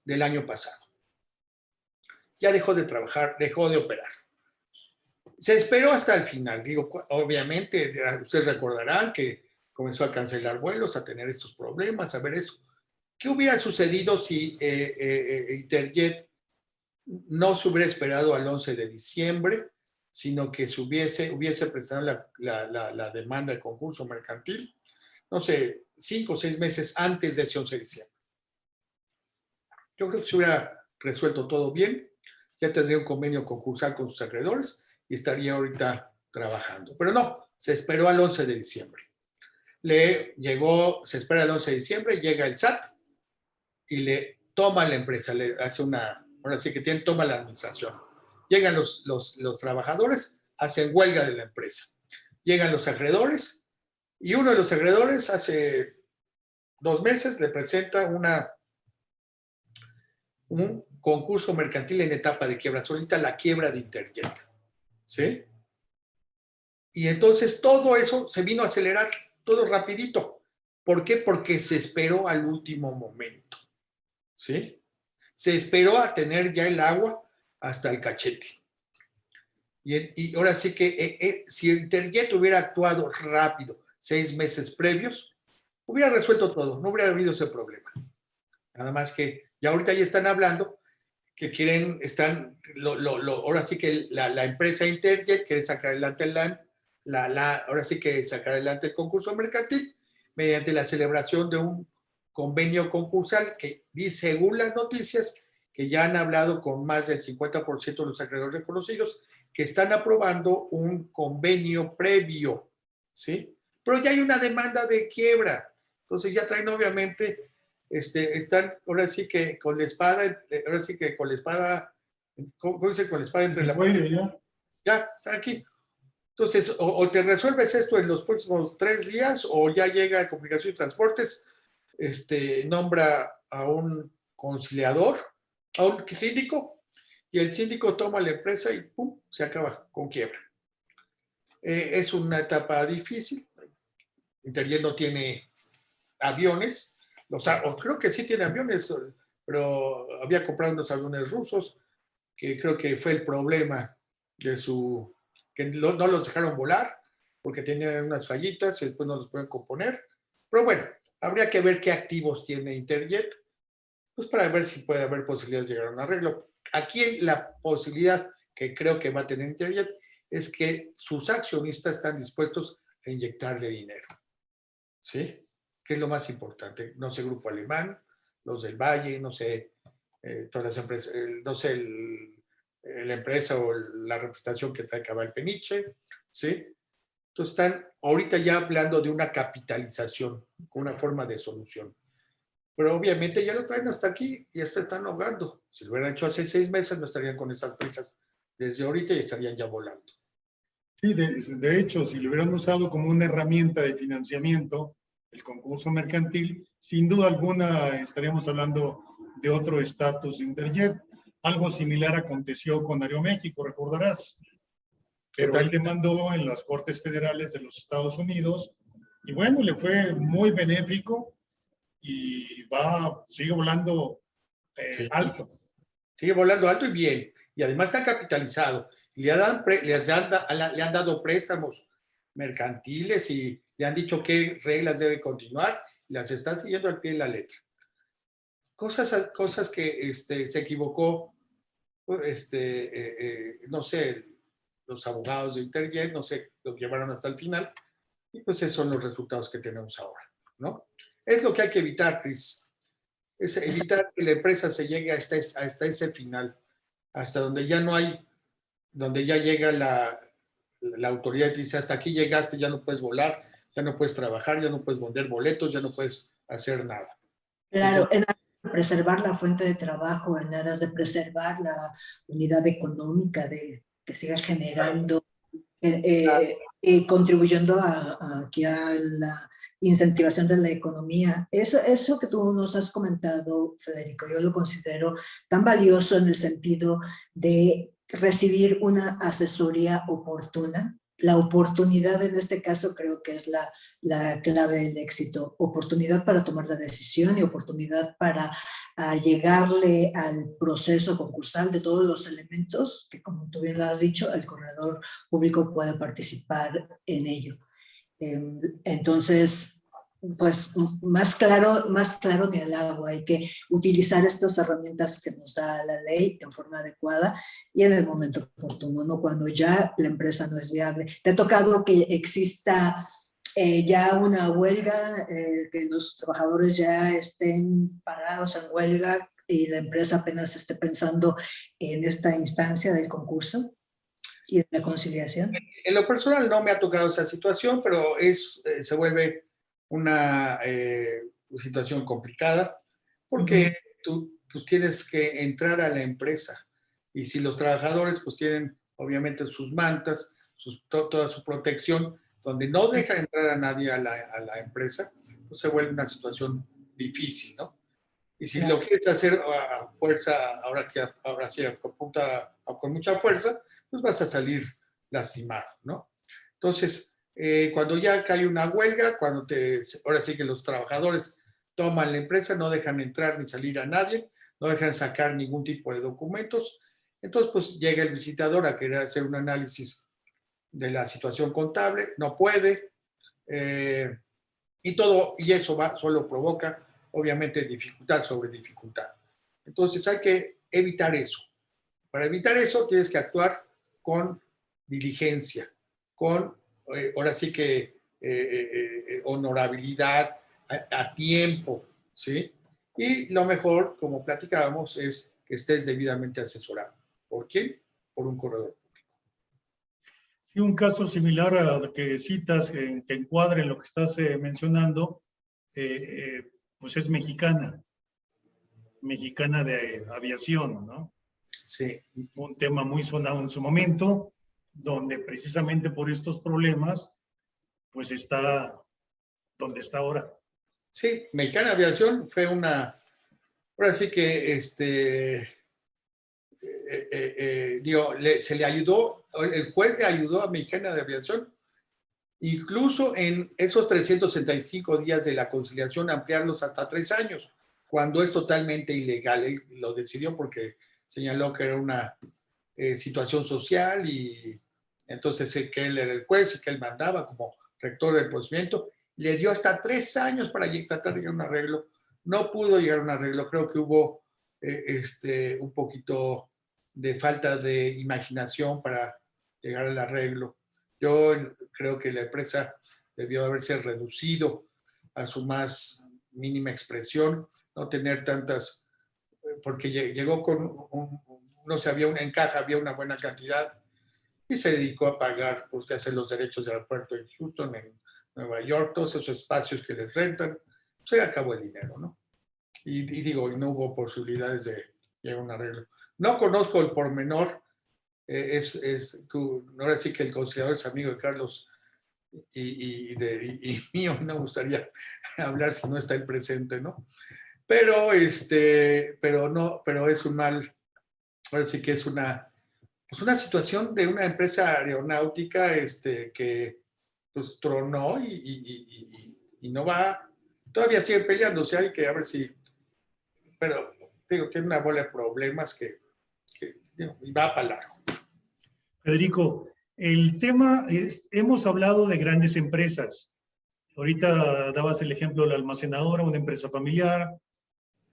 Speaker 3: del año pasado. Ya dejó de trabajar, dejó de operar. Se esperó hasta el final. Digo, obviamente, ustedes recordarán que comenzó a cancelar vuelos, a tener estos problemas, a ver eso. ¿Qué hubiera sucedido si Interjet no se hubiera esperado al 11 de diciembre, sino que se hubiese presentado la demanda de concurso mercantil, no sé, 5 o 6 meses antes de ese 11 de diciembre? Yo creo que se hubiera resuelto todo bien, ya tendría un convenio concursal con sus acreedores y estaría ahorita trabajando. Pero no, se esperó al 11 de diciembre. Se espera el 11 de diciembre, llega el SAT y le toma la empresa, le hace ahora sí que toma la administración. Llegan los trabajadores, hacen huelga de la empresa. Llegan los acreedores y uno de los acreedores hace 2 meses le presenta un concurso mercantil en etapa de quiebra, solita la quiebra de Interjet. ¿Sí? Y entonces todo eso se vino a acelerar, todo rapidito. ¿Por qué? Porque se esperó al último momento. ¿Sí? Se esperó a tener ya el agua hasta el cachete. Y ahora sí que si Interjet hubiera actuado rápido 6 meses previos, hubiera resuelto todo, no hubiera habido ese problema. Nada más que ya ahorita ya están hablando que ahora sí que la empresa Interjet quiere sacar adelante ahora sí que sacar adelante el concurso mercantil mediante la celebración de un convenio concursal que dice, según las noticias, que ya han hablado con más del 50% de los acreedores reconocidos, que están aprobando un convenio previo, ¿sí? Pero ya hay una demanda de quiebra. Entonces ya traen, obviamente, están ahora sí que con la espada, ahora sí que con la espada, ¿cómo dice? Con la espada entre la pared. Ya, están aquí. Entonces, o te resuelves esto en los próximos 3 días, o ya llega a Comunicaciones y Transportes, nombra a un conciliador, a un síndico, y el síndico toma la empresa y ¡pum!, se acaba con quiebra. Es una etapa difícil. Interjet no tiene aviones, o creo que sí tiene aviones, pero había comprado unos aviones rusos, que creo que fue el problema de que no los dejaron volar, porque tenían unas fallitas y después no los pueden componer. Pero bueno, habría que ver qué activos tiene Interjet, pues para ver si puede haber posibilidades de llegar a un arreglo. Aquí la posibilidad que creo que va a tener Interjet es que sus accionistas están dispuestos a inyectarle dinero, ¿sí? Que es lo más importante. No sé, Grupo Alemán, los del Valle, no sé, todas las empresas, no sé, la empresa o la representación que trae Cabal Peniche, ¿sí? Entonces están ahorita ya hablando de una capitalización, una forma de solución. Pero obviamente ya lo traen hasta aquí y ya se están ahogando. Si lo hubieran hecho hace 6 meses, no estarían con estas prisas desde ahorita y estarían ya volando.
Speaker 1: Sí, de hecho, si lo hubieran usado como una herramienta de financiamiento, el concurso mercantil, sin duda alguna estaríamos hablando de otro estatus de Interjet. Algo similar aconteció con Aeroméxico, recordarás. Pero él demandó en las Cortes Federales de los Estados Unidos y bueno, le fue muy benéfico y sigue volando
Speaker 3: Sí.
Speaker 1: alto.
Speaker 3: Sigue volando alto y bien. Y además está capitalizado. Le han dado préstamos mercantiles y le han dicho qué reglas debe continuar. Las están siguiendo al pie de la letra. Cosas que se equivocó, no sé, los abogados de Interjet, no sé, lo llevaron hasta el final. Y pues esos son los resultados que tenemos ahora, ¿no? Es lo que hay que evitar, Cris. Es evitar que la empresa se llegue hasta ese final, hasta donde ya no hay, donde ya llega la autoridad y dice, hasta aquí llegaste, ya no puedes volar, ya no puedes trabajar, ya no puedes vender boletos, ya no puedes hacer nada.
Speaker 2: Claro, en aras de preservar la fuente de trabajo, en aras de preservar la unidad económica, de que siga generando, contribuyendo aquí a la incentivación de la economía. Eso que tú nos has comentado, Federico, yo lo considero tan valioso en el sentido de recibir una asesoría oportuna. La oportunidad en este caso creo que es la clave del éxito. Oportunidad para tomar la decisión y oportunidad para llegarle al proceso concursal de todos los elementos que, como tú bien lo has dicho, el corredor público puede participar en ello. Entonces, pues más claro ni el agua. Hay que utilizar estas herramientas que nos da la ley en forma adecuada y en el momento oportuno, no cuando ya la empresa no es viable. ¿Te ha tocado que exista ya una huelga, que los trabajadores ya estén parados en huelga y la empresa apenas esté pensando en esta instancia del concurso y de la conciliación?
Speaker 3: En lo personal no me ha tocado esa situación, pero se vuelve una situación complicada porque tú tienes que entrar a la empresa y si los trabajadores pues tienen obviamente sus mantas, toda su protección, donde no deja entrar a nadie a la empresa, pues se vuelve una situación difícil, ¿no? Y si lo quieres hacer a fuerza, ahora sí, con mucha fuerza, pues vas a salir lastimado, ¿no? Entonces, cuando ya cae una huelga, ahora sí que los trabajadores toman la empresa, no dejan entrar ni salir a nadie, no dejan sacar ningún tipo de documentos, entonces pues llega el visitador a querer hacer un análisis de la situación contable, no puede, y eso solo provoca, obviamente, dificultad sobre dificultad. Entonces hay que evitar eso. Para evitar eso tienes que actuar con diligencia, con, ahora sí que, honorabilidad, a tiempo, ¿sí? Y lo mejor, como platicábamos, es que estés debidamente asesorado. ¿Por quién? Por un corredor.
Speaker 1: Sí, un caso similar al que citas, que encuadra en lo que estás mencionando, pues es mexicana de aviación, ¿no?
Speaker 3: Sí.
Speaker 1: Un tema muy sonado en su momento, donde precisamente por estos problemas, pues está donde está ahora.
Speaker 3: Sí, Mexicana de Aviación fue una, ahora sí que, digo, se le ayudó, el juez le ayudó a Mexicana de Aviación, incluso en esos 365 días de la conciliación, ampliarlos hasta 3 años, cuando es totalmente ilegal. Él lo decidió porque señaló que era una situación social y entonces que él era el juez y que él mandaba como rector del procedimiento. Le dio hasta 3 años para tratar de llegar a un arreglo. No pudo llegar a un arreglo. Creo que hubo un poquito de falta de imaginación para llegar al arreglo. Yo creo que la empresa debió haberse reducido a su más mínima expresión, no tener tantas, porque llegó con no se había en caja, había una buena cantidad y se dedicó a pagar, pues, de hacer los derechos del aeropuerto en Houston, en Nueva York, todos esos espacios que les rentan, se acabó el dinero, ¿no? Y digo, y no hubo posibilidades de llegar a un arreglo. No conozco el pormenor, ahora sí que el conciliador es amigo de Carlos y mío, no me gustaría hablar si no está el presente, ¿no? Pero, pero es un mal, ahora sí que es pues una situación de una empresa aeronáutica que pues tronó y no va, todavía sigue peleando, o sea, hay que a ver si, pero digo, tiene una bola de problemas que digo, y va para largo.
Speaker 1: Federico, el tema es, hemos hablado de grandes empresas. Ahorita dabas el ejemplo de la almacenadora, una empresa familiar,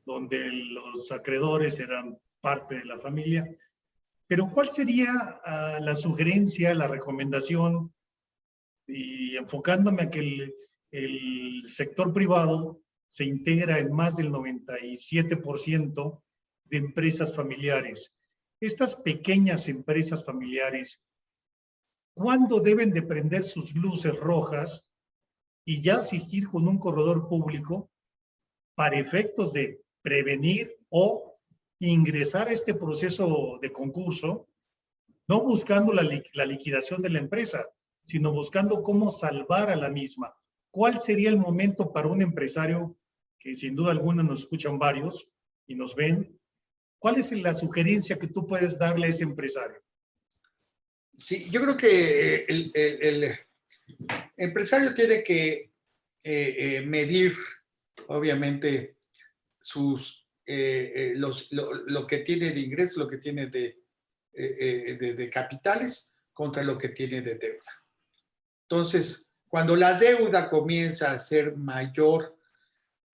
Speaker 1: donde los acreedores eran parte de la familia. Pero ¿cuál sería la sugerencia, la recomendación, y enfocándome a que el sector privado se integra en más del 97% de empresas familiares? Estas pequeñas empresas familiares, ¿cuándo deben de prender sus luces rojas y ya asistir con un corredor público para efectos de prevenir o ingresar a este proceso de concurso, no buscando la liquidación de la empresa, sino buscando cómo salvar a la misma? ¿Cuál sería el momento para un empresario, que sin duda alguna nos escuchan varios y nos ven? ¿Cuál es la sugerencia que tú puedes darle a ese empresario?
Speaker 3: Sí, yo creo que el empresario tiene que medir, obviamente, lo que tiene de ingresos, lo que tiene de capitales contra lo que tiene de deuda. Entonces, cuando la deuda comienza a ser mayor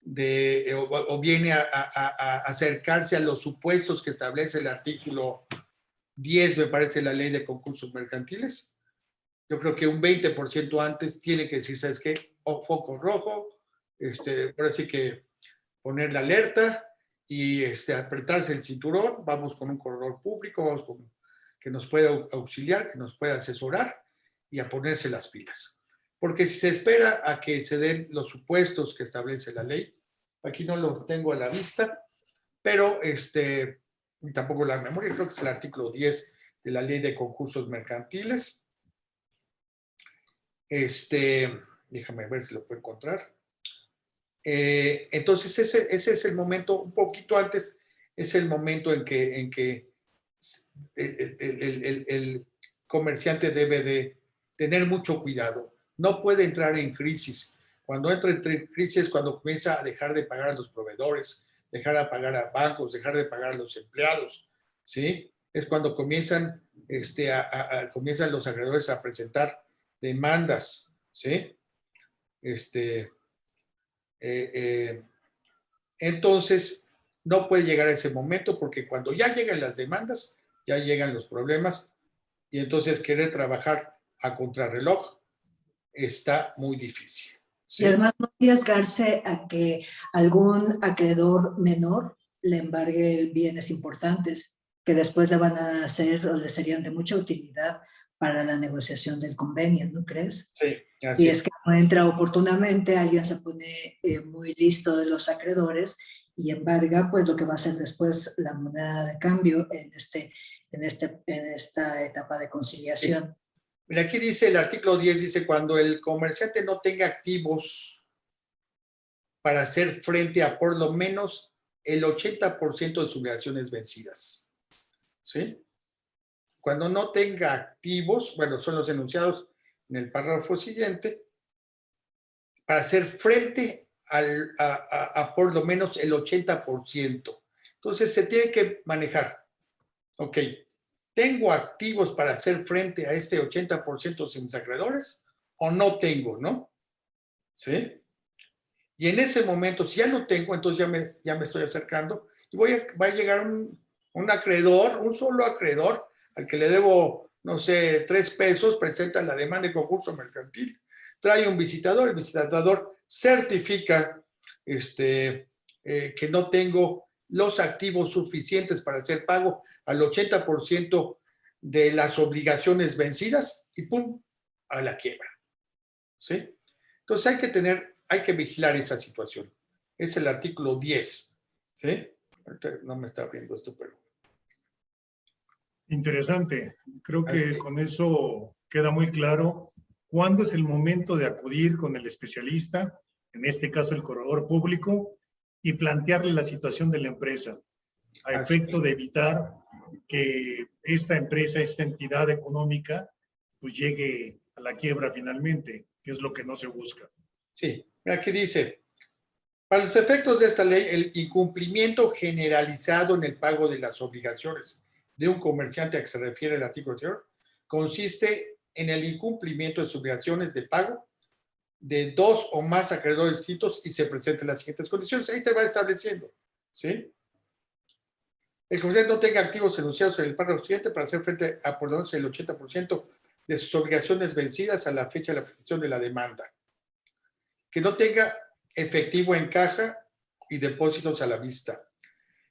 Speaker 3: o viene a acercarse a los supuestos que establece el artículo 10, me parece, la ley de concursos mercantiles, yo creo que un 20% antes tiene que decir, ¿sabes qué? Foco rojo, ahora sí que poner la alerta y apretarse el cinturón, vamos con un corredor público, vamos con que nos pueda auxiliar, que nos pueda asesorar y a ponerse las pilas. Porque si se espera a que se den los supuestos que establece la ley, aquí no los tengo a la vista, pero tampoco la memoria, creo que es el artículo 10 de la ley de concursos mercantiles. Déjame ver si lo puedo encontrar. Entonces ese es el momento, un poquito antes, es el momento en que el comerciante debe de tener mucho cuidado. No puede entrar en crisis. Cuando entra en crisis es cuando comienza a dejar de pagar a los proveedores, dejar de pagar a bancos, dejar de pagar a los empleados, ¿sí? Es cuando comienzan, comienzan los acreedores a presentar demandas, ¿sí? Entonces, no puede llegar a ese momento porque cuando ya llegan las demandas, ya llegan los problemas y entonces querer trabajar a contrarreloj está muy difícil. ¿sí?
Speaker 2: Y además no arriesgarse a que algún acreedor menor le embargue bienes importantes que después le van a hacer o le serían de mucha utilidad para la negociación del convenio, ¿no crees?
Speaker 3: Sí,
Speaker 2: Y
Speaker 3: así
Speaker 2: es
Speaker 3: es.
Speaker 2: que no entra oportunamente, alguien se pone muy listo de los acreedores y embarga pues lo que va a ser después la moneda de cambio en esta etapa de conciliación.
Speaker 3: Mira, aquí dice el artículo 10, dice, cuando el comerciante no tenga activos para hacer frente a por lo menos el 80% de sus obligaciones vencidas, ¿sí? Cuando no tenga activos, bueno, son los enunciados en el párrafo siguiente, para hacer frente a por lo menos el 80%. Entonces se tiene que manejar. Ok, ¿tengo activos para hacer frente a este 80% de mis acreedores o no tengo, no? ¿Sí? Y en ese momento, si ya no tengo, entonces ya me estoy acercando y va a llegar un acreedor, un solo acreedor, al que le debo, no sé, 3 pesos, presenta la demanda de concurso mercantil, trae un visitador, el visitador certifica que no tengo los activos suficientes para hacer pago al 80% de las obligaciones vencidas y ¡pum!, a la quiebra. ¿Sí? Entonces hay que vigilar esa situación. Es el artículo 10. ¿Sí? Ahorita no me está abriendo esto, pero...
Speaker 1: Interesante. Creo que
Speaker 3: Okay.
Speaker 1: con eso queda muy claro cuándo es el momento de acudir con el especialista, en este caso el corredor público, y plantearle la situación de la empresa, a efecto de evitar que esta empresa, esta entidad económica, pues llegue a la quiebra finalmente, que es lo que no se busca.
Speaker 3: Sí, aquí dice, para los efectos de esta ley, el incumplimiento generalizado en el pago de las obligaciones de un comerciante a que se refiere el artículo anterior consiste en el incumplimiento de sus obligaciones de pago de 2 o más acreedores distintos y se presentan las siguientes condiciones. Ahí te va estableciendo, ¿sí? El comerciante no tenga activos enunciados en el párrafo siguiente para hacer frente a por lo menos el 80% de sus obligaciones vencidas a la fecha de la presentación de la demanda. Que no tenga efectivo en caja y depósitos a la vista.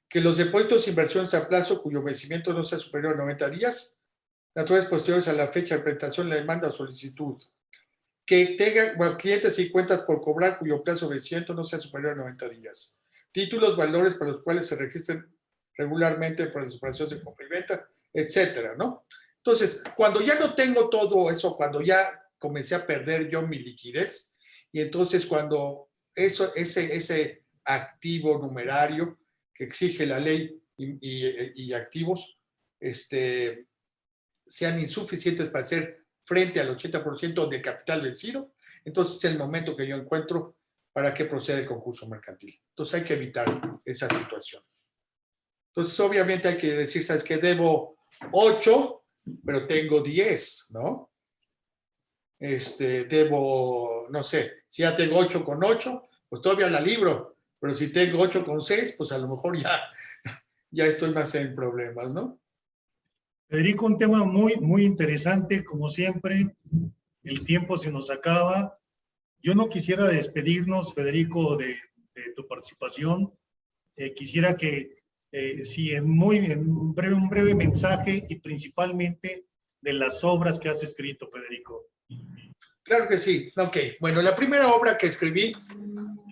Speaker 3: Que los depósitos de inversiones a plazo cuyo vencimiento no sea superior a 90 días, naturales posteriores a la fecha de presentación de la demanda o solicitud. Que tenga clientes y cuentas por cobrar cuyo plazo de vencimiento no sea superior a 90 días. Títulos, valores para los cuales se registren regularmente para las operaciones de compra y venta, etcétera, ¿no? Entonces, cuando ya no tengo todo eso, cuando ya comencé a perder yo mi liquidez, y entonces cuando ese activo numerario que exige la ley y activos sean insuficientes para hacer frente al 80% del capital vencido, entonces es el momento que yo encuentro para que proceda el concurso mercantil. Entonces hay que evitar esa situación. Entonces obviamente hay que decir, ¿sabes qué? Debo 8, pero tengo 10, ¿no? Debo, no sé, si ya tengo 8 con 8, pues todavía la libro, pero si tengo 8 con 6, pues a lo mejor ya estoy más en problemas, ¿no?
Speaker 1: Federico, un tema muy, muy interesante, como siempre, el tiempo se nos acaba. Yo no quisiera despedirnos, Federico, de tu participación. Quisiera que, si en un breve mensaje y principalmente de las obras que has escrito, Federico.
Speaker 3: Claro que sí. Ok, bueno, la primera obra que escribí,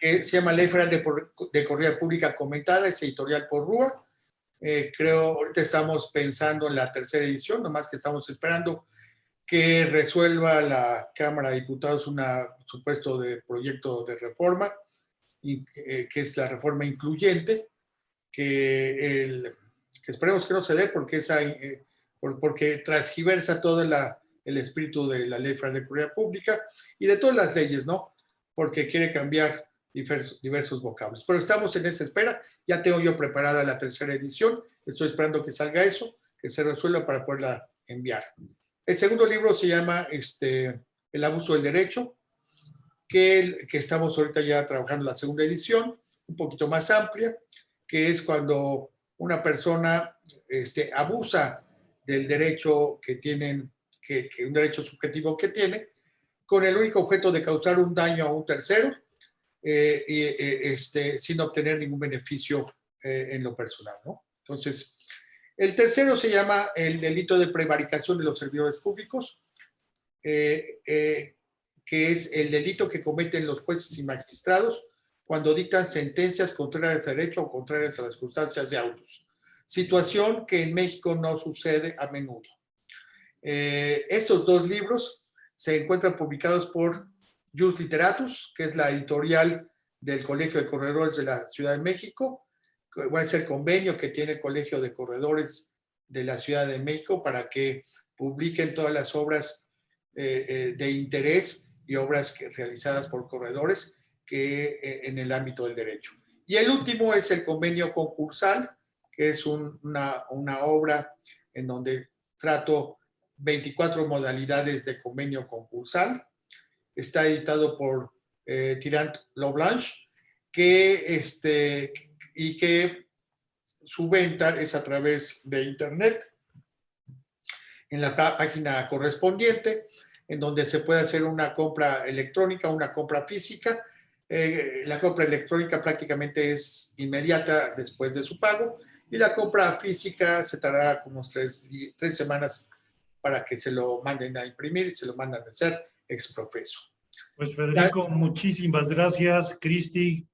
Speaker 3: que se llama Ley Federal de Corrida Pública Comentada, es editorial por Rúa. Creo, ahorita estamos pensando en la tercera edición, nomás que estamos esperando que resuelva la Cámara de Diputados un supuesto de proyecto de reforma, que es la reforma incluyente, que esperemos que no se dé porque, porque transgiversa todo el espíritu de la Ley Federal de Corrida Pública y de todas las leyes, ¿no? Porque quiere cambiar diversos vocablos. Pero estamos en esa espera. Ya tengo yo preparada la tercera edición. Estoy esperando que salga eso, que se resuelva para poderla enviar. El segundo libro se llama El abuso del derecho, que estamos ahorita ya trabajando en la segunda edición, un poquito más amplia, que es cuando una persona abusa del derecho que tienen, que un derecho subjetivo que tiene, con el único objeto de causar un daño a un tercero, sin obtener ningún beneficio en lo personal, ¿no? Entonces, el tercero se llama el delito de prevaricación de los servidores públicos, que es el delito que cometen los jueces y magistrados cuando dictan sentencias contrarias al derecho o contrarias a las circunstancias de autos. Situación que en México no sucede a menudo. Estos dos libros se encuentran publicados por Jus Literatus, que es la editorial del Colegio de Corredores de la Ciudad de México. Es el convenio que tiene el Colegio de Corredores de la Ciudad de México para que publiquen todas las obras de interés y obras realizadas por corredores en el ámbito del derecho. Y el último es el convenio concursal, que es una obra en donde trato 24 modalidades de convenio concursal. Está editado por Tirant Loblanche, y que su venta es a través de internet en la página correspondiente, en donde se puede hacer una compra electrónica, una compra física. La compra electrónica prácticamente es inmediata después de su pago, y la compra física se tardará como 3 semanas para que se lo manden a imprimir y se lo mandan a hacer ex profeso.
Speaker 1: Pues Federico, muchísimas gracias. Cristi.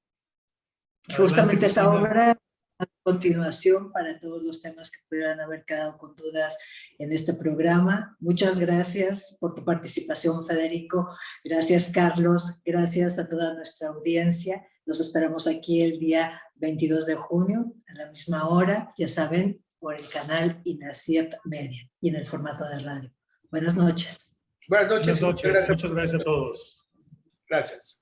Speaker 2: Justamente esta obra a continuación para todos los temas que pudieran haber quedado con dudas en este programa. Muchas gracias por tu participación, Federico. Gracias, Carlos. Gracias a toda nuestra audiencia. Los esperamos aquí el día 22 de junio a la misma hora, ya saben, por el canal INACIEP Media y en el formato de radio. Buenas noches.
Speaker 3: Buenas noches.
Speaker 1: Muchas gracias a todos.
Speaker 3: Gracias.